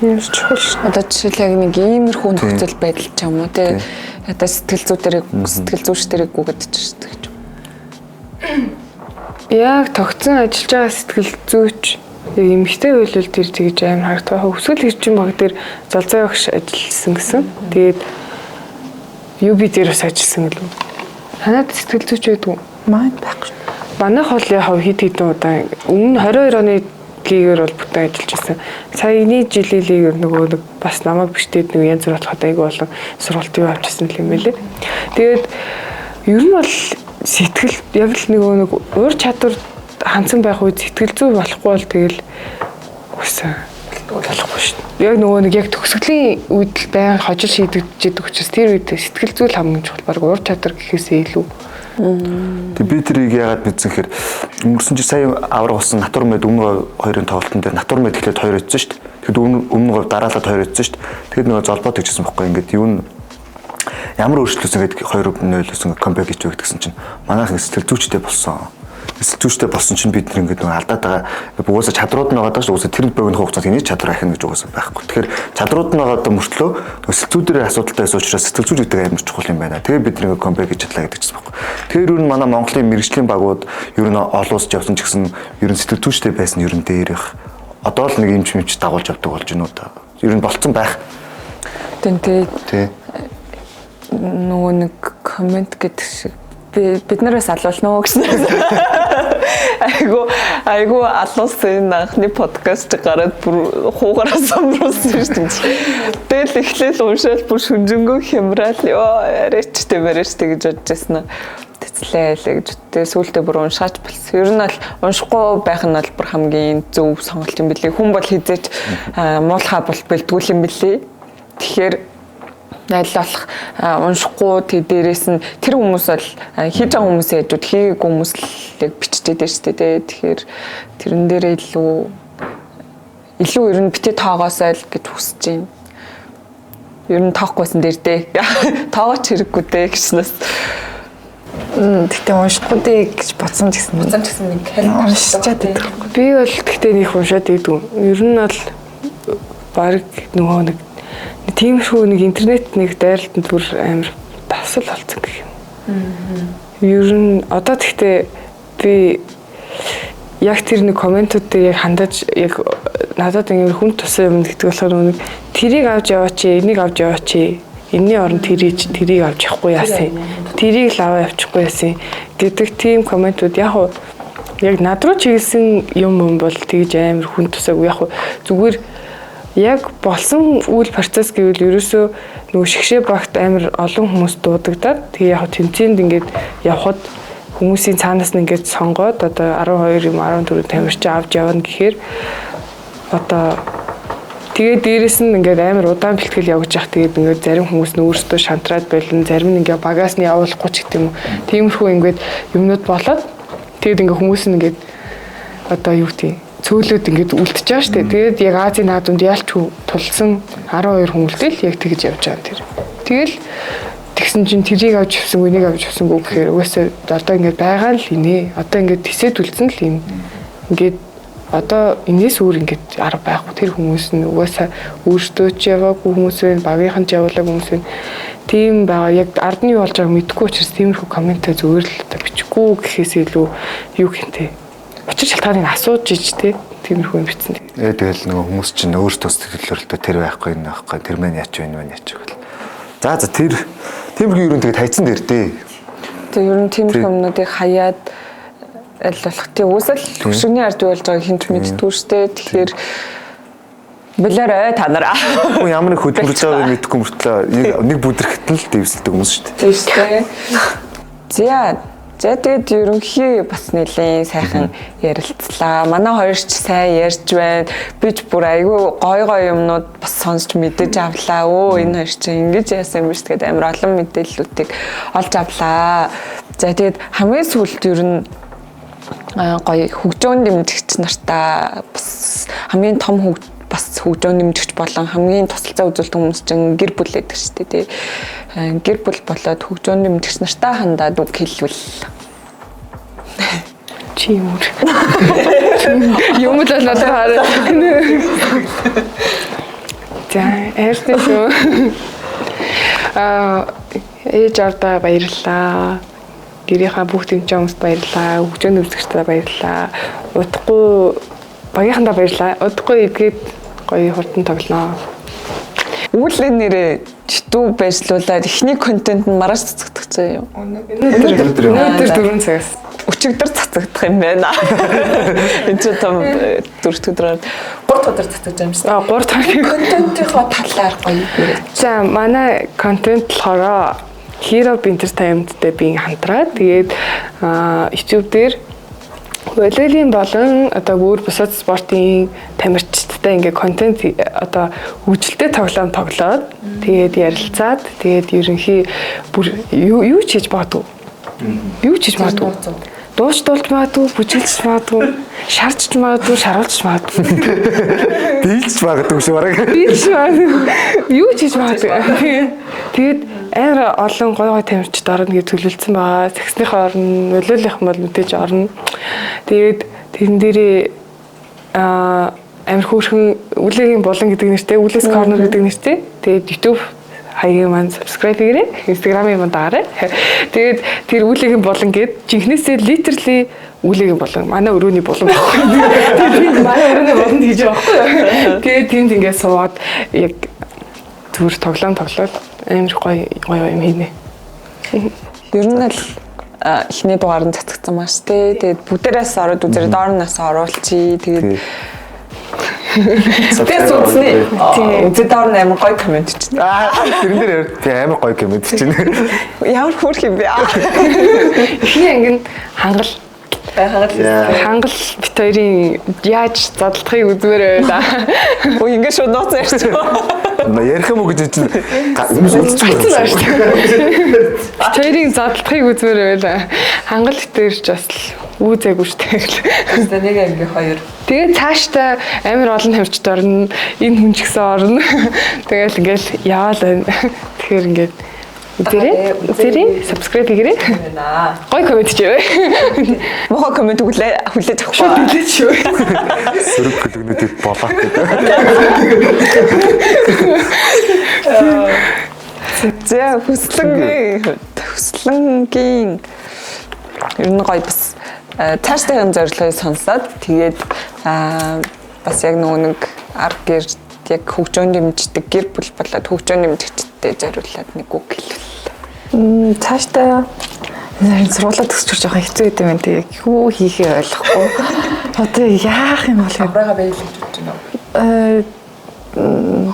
B: Юм чухал.
C: Одоо жишээлбэл нэг иймэрхүү нөхцөл байдал ч юм уу тий. Одоо сэтгэл зүйч дээрээ гүгэд ч гэж.
B: Яг тогтсон ажиллаж байгаа сэтгэл зүйч эмэгтэй үйлдэл тэр тэгж амар харагдах. Өсгөл хэрчим баг дээр залзаа багш ажилласан гэсэн. Тэгээд UB дээр бас ажилласан гэлөө. Танад сэтгэл зүйч байдгүй?
D: Маань байхгүй.
B: Манайх бол яг хэд удаа өмнө 22 оны лигээр бол бүтэн ажиллаж байсан. Саяны жилийн лигээр нөгөө нэг бас намайг бичтээд нэг янз бүр болоход айгүй болон сургалт юу авчихсан юм байлээ. Тэгээд ер нь бол сэтгэл яг л нэг уур чадвар хандсан байх үед сэтгэл зүй болохгүй бол тэгэл үсэн болохгүй шүү дээ. Яг нөгөө нэг яг төгсгөлийн үед л байн хожил шийдэгдэж учраас тэр үед сэтгэл зүй л хамгийн чухал баг уур чадвар гэхээсээ илүү.
A: Тэг би тэрийг яагаад мэдсэн хэрэг өнгөрсөн жил сая авраг болсон натур мэд өмнө хоёрын тоглолтын дээр натур мэд ихлээр 2 өцсөн шүү дээ. Тэгэд өмнө дараалал 2 өцсөн шүү дээ. Тэгэд нөгөө золбоод өгчсэн байхгүй ингээд юу ямар өөрчлөлтөөс ингээд 2-0-өөс ингээд камбэк хийж өгдөг гэсэн чинь манайх сэтгэл зүйчтэй болсон. Сэтгэл зүйчтэй болсон чинь бид нэг ингээд алдаад байгаа угаасаа чадрууд нь байгаа даа шүү. Угаасаа тэр богино хугацаанд энийг чадвар ахина гэж угаасаа байхгүй. Тэгэхээр чадрууд нь байгаа мөртлөө сэтгэл зүйн асуудалтай байсан учраас сэтгэл зүйч гэдэг амар чухал юм байна. Тэгээ бид нэг камбэк хийж чадлаа гэдэг чинь байхгүй. Тэгэхээр юу н манай Монголын мэрэгжлийн багууд ер нь олон улсад явсан ч гэсэн ер нь сэтгэл зүйчтэй байсан ер нь дээр их. Одоо л нэг юмч дагуулж авдаг болж байна уу та. Ер нь болцсон байх.
C: Тэ нөгөө нэг коммент гэдэг шиг бид нараас алуулна уу гэсэн. Айгу алуулсан анхны подкаст гараад бүр хуугараа сомруулсан шүү дээ. Тэгэл эхлээл уншаал бүр шүнжэнгөө хямраал ёо яриачтэй барьжтэй гэж бодож байсан. Тэцлээ гэж тэгээ сүултээ бүр уншаач болсон. Ер нь бол уншихгүй байх нь бол бүр хамгийн зөв сонголт юм билий. Хүн бол хизээч муулахаа бол бэлтгүүл юм билий. Тэгэхээр найлуулах уншихгүй тэг дээрээс нь тэр хүмүүс бол хийж байгаа хүмүүсийн хажууд хийгээгүй хүмүүс л бичдэг дээ шүү дээ. Тэгэхээр тэрэн дээрээ илүү илүү ер нь бити тоогоосоо л гэж хүсэж байна. Ер нь тоохгүйсэн дээр дээ. Тоогооч хэрэггүй дээ гэснээс.
B: Тэгтээ уншихгүй дээ гэж бодсон ч гэсэн.
C: Нэг календар
B: уншичаад байдаг. Би бол тэгтээ нэг уншаад идэв. Ер нь бол баг нөгөө нэг тиймэрхүү нэг интернет нэг дайралтанд бүр амар тасал болсон гэх юм. Ер нь одоо тэгтээ би яг тэр нэг комментууд дээр яг хандаж яг надад ингэ хүн тусан юм гэдэг болохоор нэг тэрийг авч яваач, энийг авч яваач, энэний оронд тэрийг авч явахгүй яасан. Тэрийг л аваа явчихгүй яасан гэдэг тийм комментууд яг над руу чиглэсэн юм бол тэгж амар хүн тусаагүй яг зүгээр яг болсон үйл процесс гэвэл ерөөсөө нөгөө шигшээ багт амар олон хүмүүс дуудагдаад тэгээ яг тэмцээнд ингээд явхад хүмүүсийн цаанаас нь ингээд сонгоод одоо 12 юм 14 тамирчин авч явна гэхээр одоо тэгээ дээрэс нь ингээд амар удаан бэлтгэл явж явах тэгээд ингээд зарим хүмүүс нь өөрсдөө шантраад байлна зарим нь ингээд багаас нь явуулахгүй ч гэдэг юм уу тиймэрхүү ингээд юмнууд болоод тэгээд ингээд хүмүүс нь ингээд одоо юу гэдэг цөөлөд ингээд үлдчихэж байгаа шүү дээ. Тэгээд яг Азийн наадамд ялч тулсан 12 хүмүүлдэл яг тэгж явж байгаа тэр. Тэгэл тэгсэн чинь тэрийг авч явсан, үнийг авч явсангүй гэхээр угаасаа одоо ингээд байгаа л инээ. Одоо ингээд тисэд үлдсэн л энэ. Ингээд одоо энэс өөр ингээд арга байхгүй. Тэр хүмүүс нь угаасаа өөртөө ч яваагүй хүмүүс вэ, багийнхан ч явуулаагүй хүмүүс вэ. Тийм байгаа. Яг ард нь юу болж байгааг мэдэхгүй учраас тиймэрхүү комментээ зүгээр л одоо бичихгүй гэхээс илүү юу гэнтэй. Учир шалтгааныг асууж иж тэ тиймэрхүү юм бичсэн.
A: Тэгэл нөгөө хүмүүс чинь өөртөө сэтгэлөөрөлтөө тэр байхгүй энэ байхгүй тэр мэн яач вэ энэ мэн яач вэ. За тэр тиймэрхүү юу тэгээд хайцсан дээр дээ.
C: Тэгээ ер нь тиймэрхүү юмнуудыг хаяад аль болох тийм үсэл төвшигний ард болж байгааг хинт мэдтгүй штэ. Тэгэхээр Билэрэ та нараа.
A: Ямар нэг хөдөлмөрж байгааг мэдэхгүй мөртлөө нэг бүдрэхт нь л дэвсэлдэг хүмүүс шүү дээ.
C: Тийм шүү дээ. За тэгээд ерөнхий бас нэлээд сайхан ярилцлаа. Манай хоёр ч сайн ярьж байна. Би ч бүр айгүй гой юмнууд бас сонсч мэдэж авлаа. Энэ хоёр чинь ингэж яасан юм биш тэгээд амар олон мэдээллүүдийг олж авлаа. За тэгээд хамгийн сүүлд ер нь гоё хөгжөөн дэмжигч нартаа бас хамгийн том бас хөгжөөн дэмжигч болон хамгийн тусалцаа үзүүлдэг хүмүүс чинь гэр бүл байдаг шүү дээ. Гэр бүл болоод хөгжөөн дэмжигч нартаа хандаад үг хэлвэл
B: чи юм л надад хараад. За эртээ шүү. Ээж авдаа баярлалаа. Гэрийнхаа бүх тэмцээн хүмүүст баярлалаа. Хөгжөөн дэмжигчдээ баярлалаа. Удахгүй багийнхандаа баярлалаа. Удахгүй эдгээд гоё хурдан тоглоноо.
C: Үүлэн нэрээ читүү байжлуулаад ихний контент нь маргааш цацагдчихсан юм.
B: Өнөөдөр 4 цагаас
C: өчигдөр цацагдах юм байна. Энд ч том 4 өдрөөр 3 өдөр цацагдж байгаа юм шиг.
B: 3 өдөр
C: контентийнхоо талаар гоё.
B: За манай контент болохоор Hero Entertainment-тэй би хамтраад тэгээд YouTube дээр волейболын болон одоо өөр бусад спортын тамирчидтай ингээ контент одоо хөгжилтэй тоглоом тоглоод тэгээд ярилцаад тэгээд ерөнхий бүр юу ч хийж магадгүй. Юу ч хийж магадгүй. Дууч дуулж магадгүй, бүжиглж магадгүй, шарч магадгүй, шаруулж магадгүй.
A: Дийлж магадгүй шүү бараг.
B: Дийлж магадгүй. Юу ч хийж магадгүй. Тэгээд амар олон гой тамирчид орно гэж төлөвлөсөн байгаа. Саксныхаа орно, волейболын бол мэдээж орно. Тэгээд тэрэн дээрээ амар хөөрхөн үлээгийн болон гэдэг нэртэй, үлээс корнер гэдэг нэртэй. Тэгээд YouTube хаягийн маань subscribe хийгээрэй. Instagram-ийн маань дагаарай. Тэгээд тэр үлээгийн болон гэд жинхнээсээ literally үлээгийн болон манай өрөөний болон байхгүй. Тэгээд манай өрөөний болон гэж байгаа. Тэгээд тэнд ингээд суугаад яг зүгээр тоглоом тоглоод амар гоё юм хийнэ.
C: Ер нь л эхний дугаар нь цацгдсан маш тий. Тэгээд бүгдээрээс ороод үзэрэй доорноос оруулчих. Тэгээд тэгээд үзний. Тэгээд доорн амар гоё комент чинь.
A: Тэрэн дээр би амар гоё комент чинь.
C: Ямар хөөрх юм бэ?
B: Эхний анги нь хангал бит хоёрын яаж задлахыг үзмээр байла.
C: Өө ингэ шууд нууц ярьчих.
A: Ярих юм уу гэж чинь хүмүүс үлдчихсэн байна шүү дээ.
B: Бит хоёрын задлахыг үзмээр байла. Хангал бит хоёрч бас Үүзээгүй шүү дээ.
C: Тэстэ нэг анги хоёр.
B: Тэгээд цаашдаа амар олон тамирчид орно. Энэ хүн ч гэсэн орно. Тэгэл ингээл яваал байна. Тэгэхээр ингээд үзээрэй, subscribe хийгээрэй. Гой комент хийвээ.
C: Мохо комент хүлээж авахгүй.
B: Шууд хэлээч шүү.
A: Сөрөг хөлгнүүдэд болоо гэдэг.
C: За хүслэнгийн ер нь гоё бас цаашдын зорилгыг сонсоод тэгээд бас яг нэг арга гэр яг хөгжөөнд дэмждэг гэр бүл болоод хөгжөөнд дэмжигчтэй зориулаад нэг үг хэлвэл.
D: Цаашдаа энэ сургуулаа төгсчих жоохон хэцүү гэдэг юм тийм юу хийхээ ойлгохгүй. Одоо яах юм бол
C: авраага байлгаж болж байна.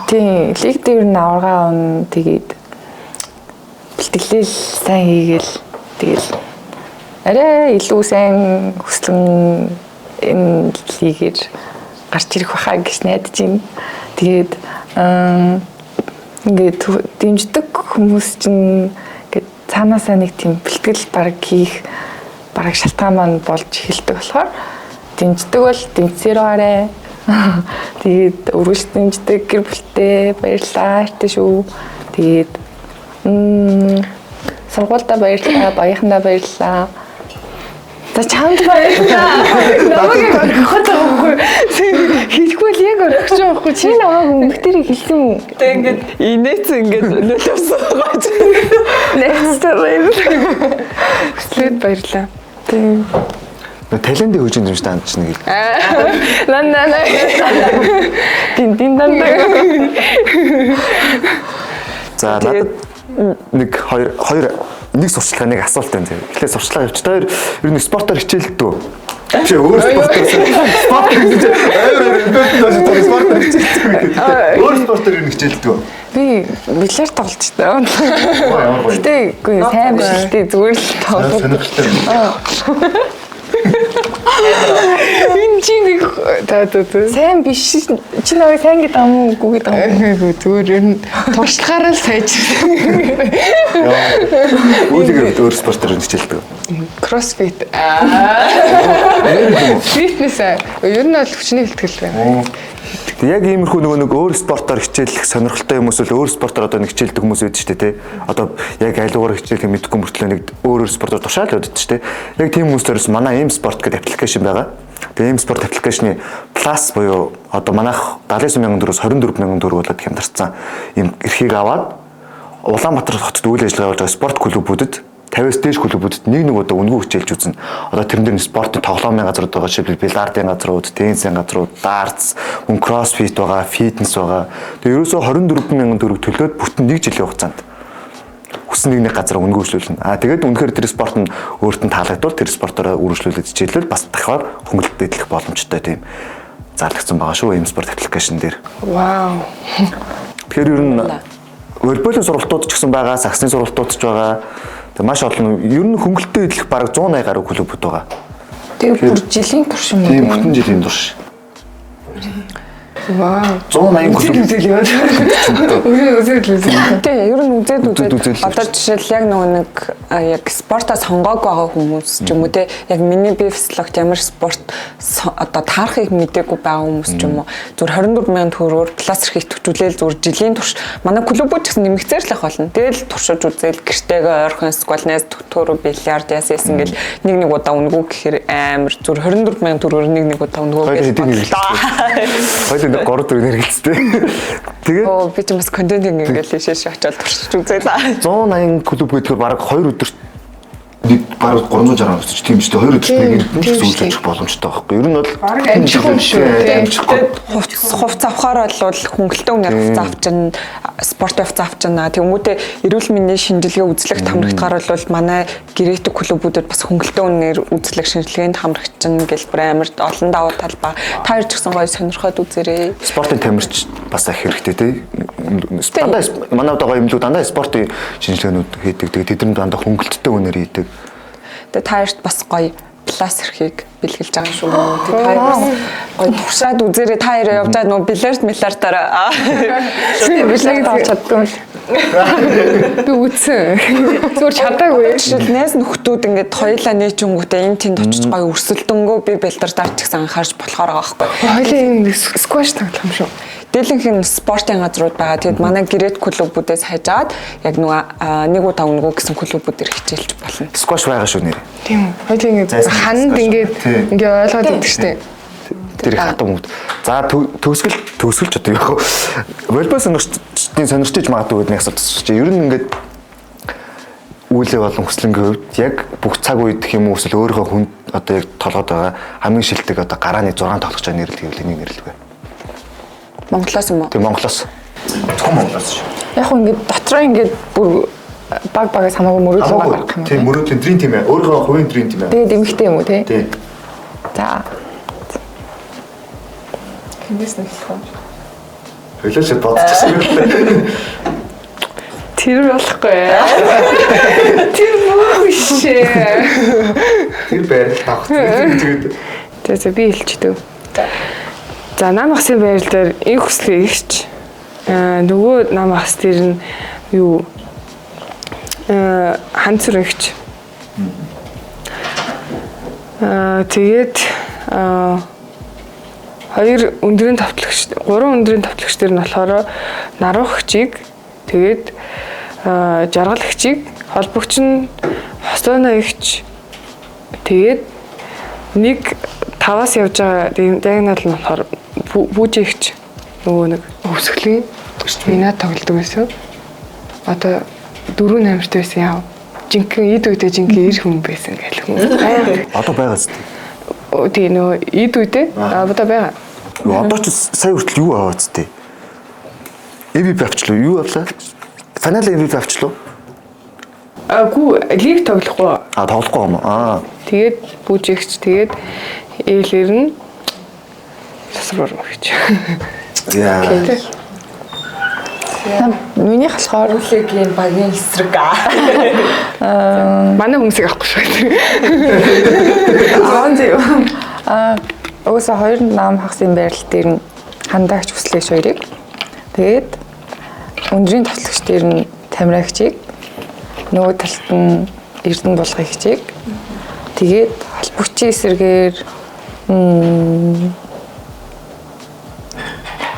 D: тийм лиг дээр нь аврагаа он тэгээд бэлтгэлээ сайн хийгээл тэгэл арай илүү сайн хүслэн энэ лигээр гарч ирэх байхаа гэж найдаж байна. Тэгээд ингээд дэмждэг хүмүүс чинь ингээд цаанаасаа нэг тийм бэлтгэл баг хийх баг шалтгаан маань болж эхэлдэг болохоор дэмждэг бол дэмжсээр гараа. Тэгээд өргөж дэмждэг гэр бүлтэй баярлалаа шүү. Тэгээд сургуультай баярлалаа, баяхандаа баярлалаа. За чамд баярлалаа. Намайг хотоогүй. Хэлэхгүй л яг орчих жоохгүй. Чи намайг өмнөхтөрийг хэлсэн үү?
C: Тэг ингээд инээц ингээд нөлөөсөн гооч.
B: Next баярлалаа. Хүслээд баярлалаа.
D: Тийм.
A: Талентын хөгжин дэмжтэй хандж нэг.
B: Нана.
D: Дин дан.
A: За надад нэг хоёр нэг сурчлага нэг асуулт байна. Эхлээд сурчлага явчих. Та хоёр ер нь спортоор хичээлдэг үү? Чи өөр спортоор спортоор хичээлдэг. Өөр спортоор ер нь хичээлдэг үү?
D: Би бильярд тоглож байна. Гэтэ үгүй сайн бишэлтэй зүгээр л тоглож.
A: Сонирхолтой.
B: Энэ чи нэг
D: Сайн биш. Чи намайг сайн гэдэг юм уу? Үгүй гэдэг юм уу?
B: зүгээр ер нь туршлагаараа л сайжирсан.
A: Үүлгээр өөр спортоор хичээлдэг.
B: Кроссфит. Фитнес ер нь бол хүчний бэлтгэл байна.
A: Яг иймэрхүү нэг өөр спортоор хичээлэх сонирхолтой хүмүүс л өөр спортоор одоо нэг хичээлдэг хүмүүс байдаг шүү дээ тий. Одоо яг айлгуугаар хичээлэх мэдэхгүй мөртлөө нэг өөр спортоор тушаал байдаг шүү дээ. Яг тийм хүмүүстээс манай M Sport гэдэг аппликейшн байгаа. Тэгээ M Sport аппликейшны Plus буюу одоо манайх 79,000 төгрөгөөс 24,000 төгрөг болоод хямдарсан юм эрхийг аваад Улаанбаатар хотод үйл ажиллагаа явуулж байгаа спорт клубүүдэд 50-аас дээш клубүүдэд нэг удаа үнгүй хичээлж үзнэ. Одоо тэрэн дээр спортын тоглоомын газрууд байгаа шийдэл бильярдын газрууд, теннисийн газрууд, дартс, мөн кроссфит байгаа, фитнес байгаа. Тэгээ ерөөсөө 24,000 төгрөг төлөөд бүтэн 1 жилийн хугацаанд хүссэн нэг газар үнгүй хөгжүүлнэ. Тэгээд үнэхээр тэр спорт нь өөртөө таалагдвал тэр спортоор үргэлжлүүлээд хичээлэл бас дахиад хөнгөлөлтөд идэх боломжтой тийм зарлагдсан байгаа шүү M Sport аппликейшн дээр.
B: Вау.
A: Тэгэхээр ер нь волейболын сургалтууд ч гэсэн байгаа, саксны сургалтууд ч байгаа. Тэг маш олон ер нь хөнгөлөлтөд идэх бараг 180 гаруй клубүүд байгаа.
D: Тэгээ бүр жилийн турш юм уу?
A: Тийм бүтэн жилийн турш.
B: Вау.
A: 180 клуб.
C: Тэг ер нь үзээд одоо жишээл яг нэг яг спортоо сонгоог байгаа хүмүүс ч юм уу те яг миний би физиологт ямар спорт одоо таарахыг мэдээгүй байгаа хүмүүс ч юм уу зүгээр 24,000 төгрөгөөр класс эрхийг төвчүүлээл зүгээр жилийн турш манай клубүүд гэсэн нэмэгцээр л ах болно. Тэгэл туршиж үзээл гэртэйгээ ойрхон сквалнаас төгтөөрөө бильярд яасан гэл нэг удаа өнгөө гэхээр амар зүгээр 24,000 төгрөгөөр нэг удаа өнгөө
A: Хоёул нэг 3 4 хэрэгэлцтэй. Тэгээд
C: би ч бас контент ингээл шиш очоод туршиж үзээ.
A: 180 клуб гэдгээр бараг 2 өдөрт нэг бараг 360 өсөж тийм ч тийм 2 өдөрт нэг зүйлж боломжтой байхгүй. Ер нь бол
B: амжих юм шүү.
C: Хувц авахаар бол хөнгөлтөө үнээр хувц авчна, спорт хувц авчна. Тэнгүүтээ эрүүл мэндийн шинжилгээ үзлэгт хамрагдахаар бол манай гэрээтэй клубүүдэд бас хөнгөлтөө үнээр үзлэг шинжилгээнд хамрагдчихна гэл бүр амар олон давуу тал ба. Та хоёр ч гэсэн гоё сонирхоод үзээрэй.
A: Спортын тамирч бас их хэрэгтэй тий. Дандаа манай одоо гоё юмлууд дандаа спортын шинжилгээнүүд хийдэг. Тэгээд тэдний дандаа хөнгөлттэй үнээр хийдэг.
C: Тэгээд та хоёрт бас гоё класс эрхийг бэлгэлж байгаа шүү. Тэгээд та хоёр бас гоё туршаад үзээрэй. Та хоёр явж байгаа нөө бильярд миллиардаараа.
B: Бильярд авч чаддгүй. Би үтсэн. Зүгээр чадаагүй.
C: Жишээл найз нөхдүүд ингээд хоёулаа нээчингүүтээ энэ тэнд очиж гоё өрсөлдөнгөө би бэлдэрдаар ч гэсэн анхаарч болохоор байгаа байхгүй.
B: Хоёлын скваш тоглох юм шүү.
C: Дийлэнх нь спортын газрууд байгаа. Тэгэд манай гэрээт клубүүдээс хайжаад яг нэг удаа өнгөө гэсэн клубүүдээр хичээлж болно.
A: Скваш байгаа шүү нэр.
B: Тийм үү. Хоёлын ингээд ханд ингээд ойлгоод байдаг штеп.
A: Тэр их хатан хүмүүс. За төгсгөл ч одоо яг волейбол сонирчдын сонирчдэж магадгүй гэдэг нэг асуулт асууж чи. Ер нь ингээд үүлээ болон хүслэнгийн хувьд яг бүх цаг үед гэх юм уу эсвэл өөрийнхөө хүн одоо яг толгойд байгаа хамгийн шилдэг одоо гарааны 6 тоглож байгаа нэрлэл гэвэл энийг нэрлэв.
C: Монголоос юм уу?
A: Тийм Монголоос. Зөвхөн Монголоос шүү.
D: Яг хөө ингээд дотроо ингээд бүр багаас хамаагүй мөрөдлөө гаргах юм.
A: Тийм мөрөдлийн дрийн тим ээ. Өөрийнхөө хувийн дрийн тим ээ.
D: Тэгээд эмхтэй юм уу те?
A: Тийм.
D: За.
B: Хинээс нэг хэлэх юм.
A: Хөлөөс бодчихсон юм.
B: Тэр болохгүй. Тэр мөшөө.
A: Тэр байр тавх. Тэгээд
B: За би хэлчихдэг. За нам ахсын байрал дээр их хүслээ ихч. Нөгөө нам ахс дээр нь юу ханцэр ихч. Тэгээд хоёр өндрийн тавтлагч, гурван өндрийн тавтлагч дээр нь болохоор нарух хчиг, тэгээд жаргал хчиг, холбогч нь хосооно ихч. Тэгээд нэг 5-аас явж байгаа диагонал нь болохоор бүжигч нөгөө нэг өвсгөлийн минат тоглодог байсан. Одоо 4 намжтай байсан яа. Жинхэнэ эд үедээ жинхэнэ ир хүн байсан гэх юм.
A: одоо байгаа зү.
B: Тийм нөгөө эд үедээ одоо байгаа.
A: Одоо ч сая хүртэл юу аваад зү. MVP авчлаа. Юу авлаа? Финал MVP авчлаа.
B: Гүү лиг тоглохгүй.
A: Тоглохгүй юм аа.
B: Тэгээд бүжигч тэгээд ээлэр нь тасруур гэж.
A: Яа.
D: Миний болохоор
C: Хүлээгийн багийн эсрэг.
B: Манай хүмүүсийг авахгүй шүү.
D: Угсаа хоёр нам хагсын байрал дээр нь хандаагч хүслээш хоёрыг. Тэгээд өндрийн тавтлагч дээр нь тамирагчийг, нөгөө талд нь эрдэнэ булгыг хичээг. Тэгээд холбогчийн эсрэгээр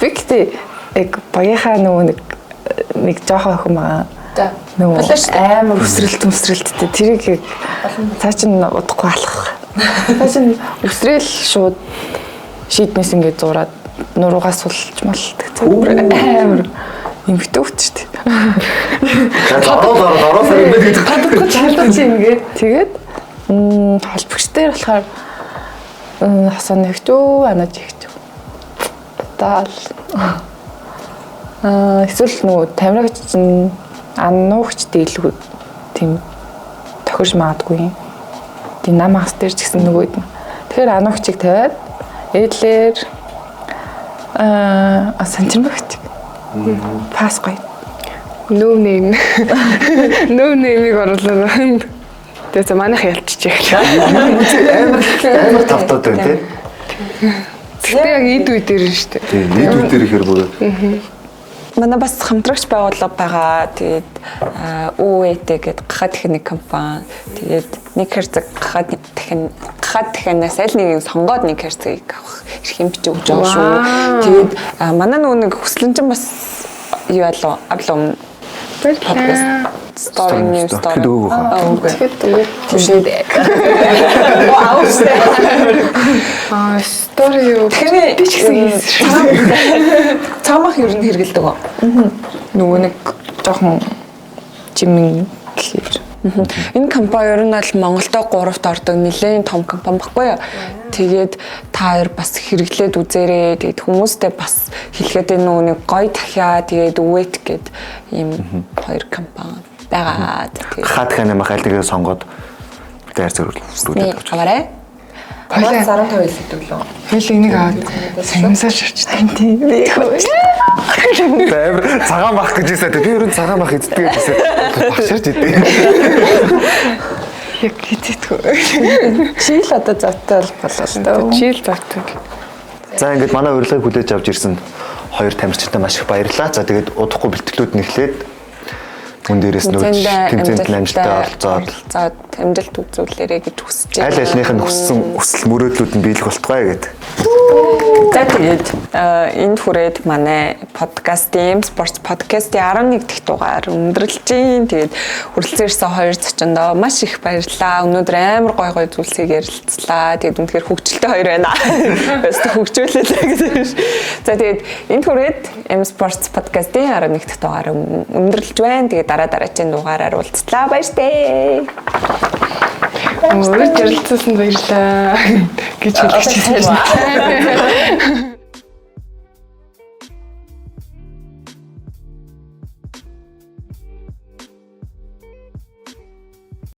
D: Викти яг багийнхаа нөгөө нэг жоохон охин байгаа. Нөгөө амар өсрэлттэй тэрийг цаа чин удахгүй алах. Цаа чин өсрэл шууд шийднээс ингээд зураад нуруугаас сулж малдаг. Амар эмхтэй үт шүү дээ.
A: Дараа сарын нэг
B: Гадаггүй чалдаж ингээд
D: Тэгээд холбогч дээр болохоор хасаа нэгчүү, анаж ихчүү. Даал. Эсвэл нөгөө тамирагч чинь ануугч дийлгүй тийм тохирч магадгүй. Тийм нам хас дээр ч гэсэн нөгөөд нь. Тэгэхээр ануугчийг тавиад ээлээр санчирмагч. Пас гоё.
B: нөө нэмийг оруулаад тэгээд манайх ялччих.
A: амар тавтаад байна тий.
B: Тэгтээ яг эд үе дээр нь шүү дээ.
A: Тийм эд үе дээр ихээр бүр
C: Манай бас хамтрагч байгууллага байгаа. Тэгээд ΟΕТ гэдэг гахад техник компани. Тэгээд нэг хэрцэг гахад техникээс аль нэгийг сонгоод нэг хэрцгийг авах эрх юм бичиж өгч байгаа шүү. Тэгээд манай нөгөө нэг хүслэн чинь бас юу алуу авлаа. Подкаст story new story.
B: Тэгээд
C: Түшээд.
B: story юу
C: Тэгэхээр
B: би ч гэсэн хийсэн.
C: Цаамах ер нь хэрэгэлдэг гоо.
D: нөгөө нэг жоохон жимэн гэхээр
C: Энэ компани ер нь аль Монголдо 3-т ордог нэлээд том компани баггүй юу. Тэгээд та хоёр бас хэрэглээд үзээрэй. Тэгээд хүмүүстэй бас хэлэхэд энэ нэг гоё дахиа тэгээд өвэт гэд ийм хоёр компани байгаа.
A: хаад ханаа махалтыг сонгоод дээр зөвлөлт авч.
C: Аваарай. Баяр 15 хэлдэг лөө.
B: Хэл энийг аваад санамсаар шарчдаг. Тийм.
A: Амар цагаан бах гэж хэлсэн. Би ер нь цагаан бах эздэг гэсэн. Багшаарч идэв.
B: Яг хитэтгүй.
D: чийл одоо завтай боллоо л доо.
B: Чийл завтаг.
A: За ингээд манай урилгыг хүлээж авч ирсэн хоёр тамирчтай маш их баярлалаа. За тэгээд удахгүй бэлтгэлүүд нэхлээд Үн дээрээс нөөж тэмцээнд амжилттай олцоод
C: амжилт үзүүлээрэй гэж хүсэж байна.
A: аль альных нь хүссэн хүсэл мөрөөдлүүд нь биелэх болтугай гэдэг.
C: За тэгээд энд хүрээд манай подкастын спорт подкастын 11 дахь дугаар өндөрлж байна. Тэгээд хүрэлцэн ирсэн хоёр зочиндоо маш их баярлалаа. Өнөөдөр амар гой зүйлсийг ярилцлаа. Тэгээд үнэхээр хөгжилтэй хоёр байна. Бас хөгжүүлээ гэж. За тэгээд энд хүрээд M-Sports подкастын 11 дахь дугаар өндөрлж байна. Тэгээд дараагийн дугаараар уулзлаа. Баяртай.
B: Өөрөө ярилцсан баярлалаа гэж хэлчихсэн.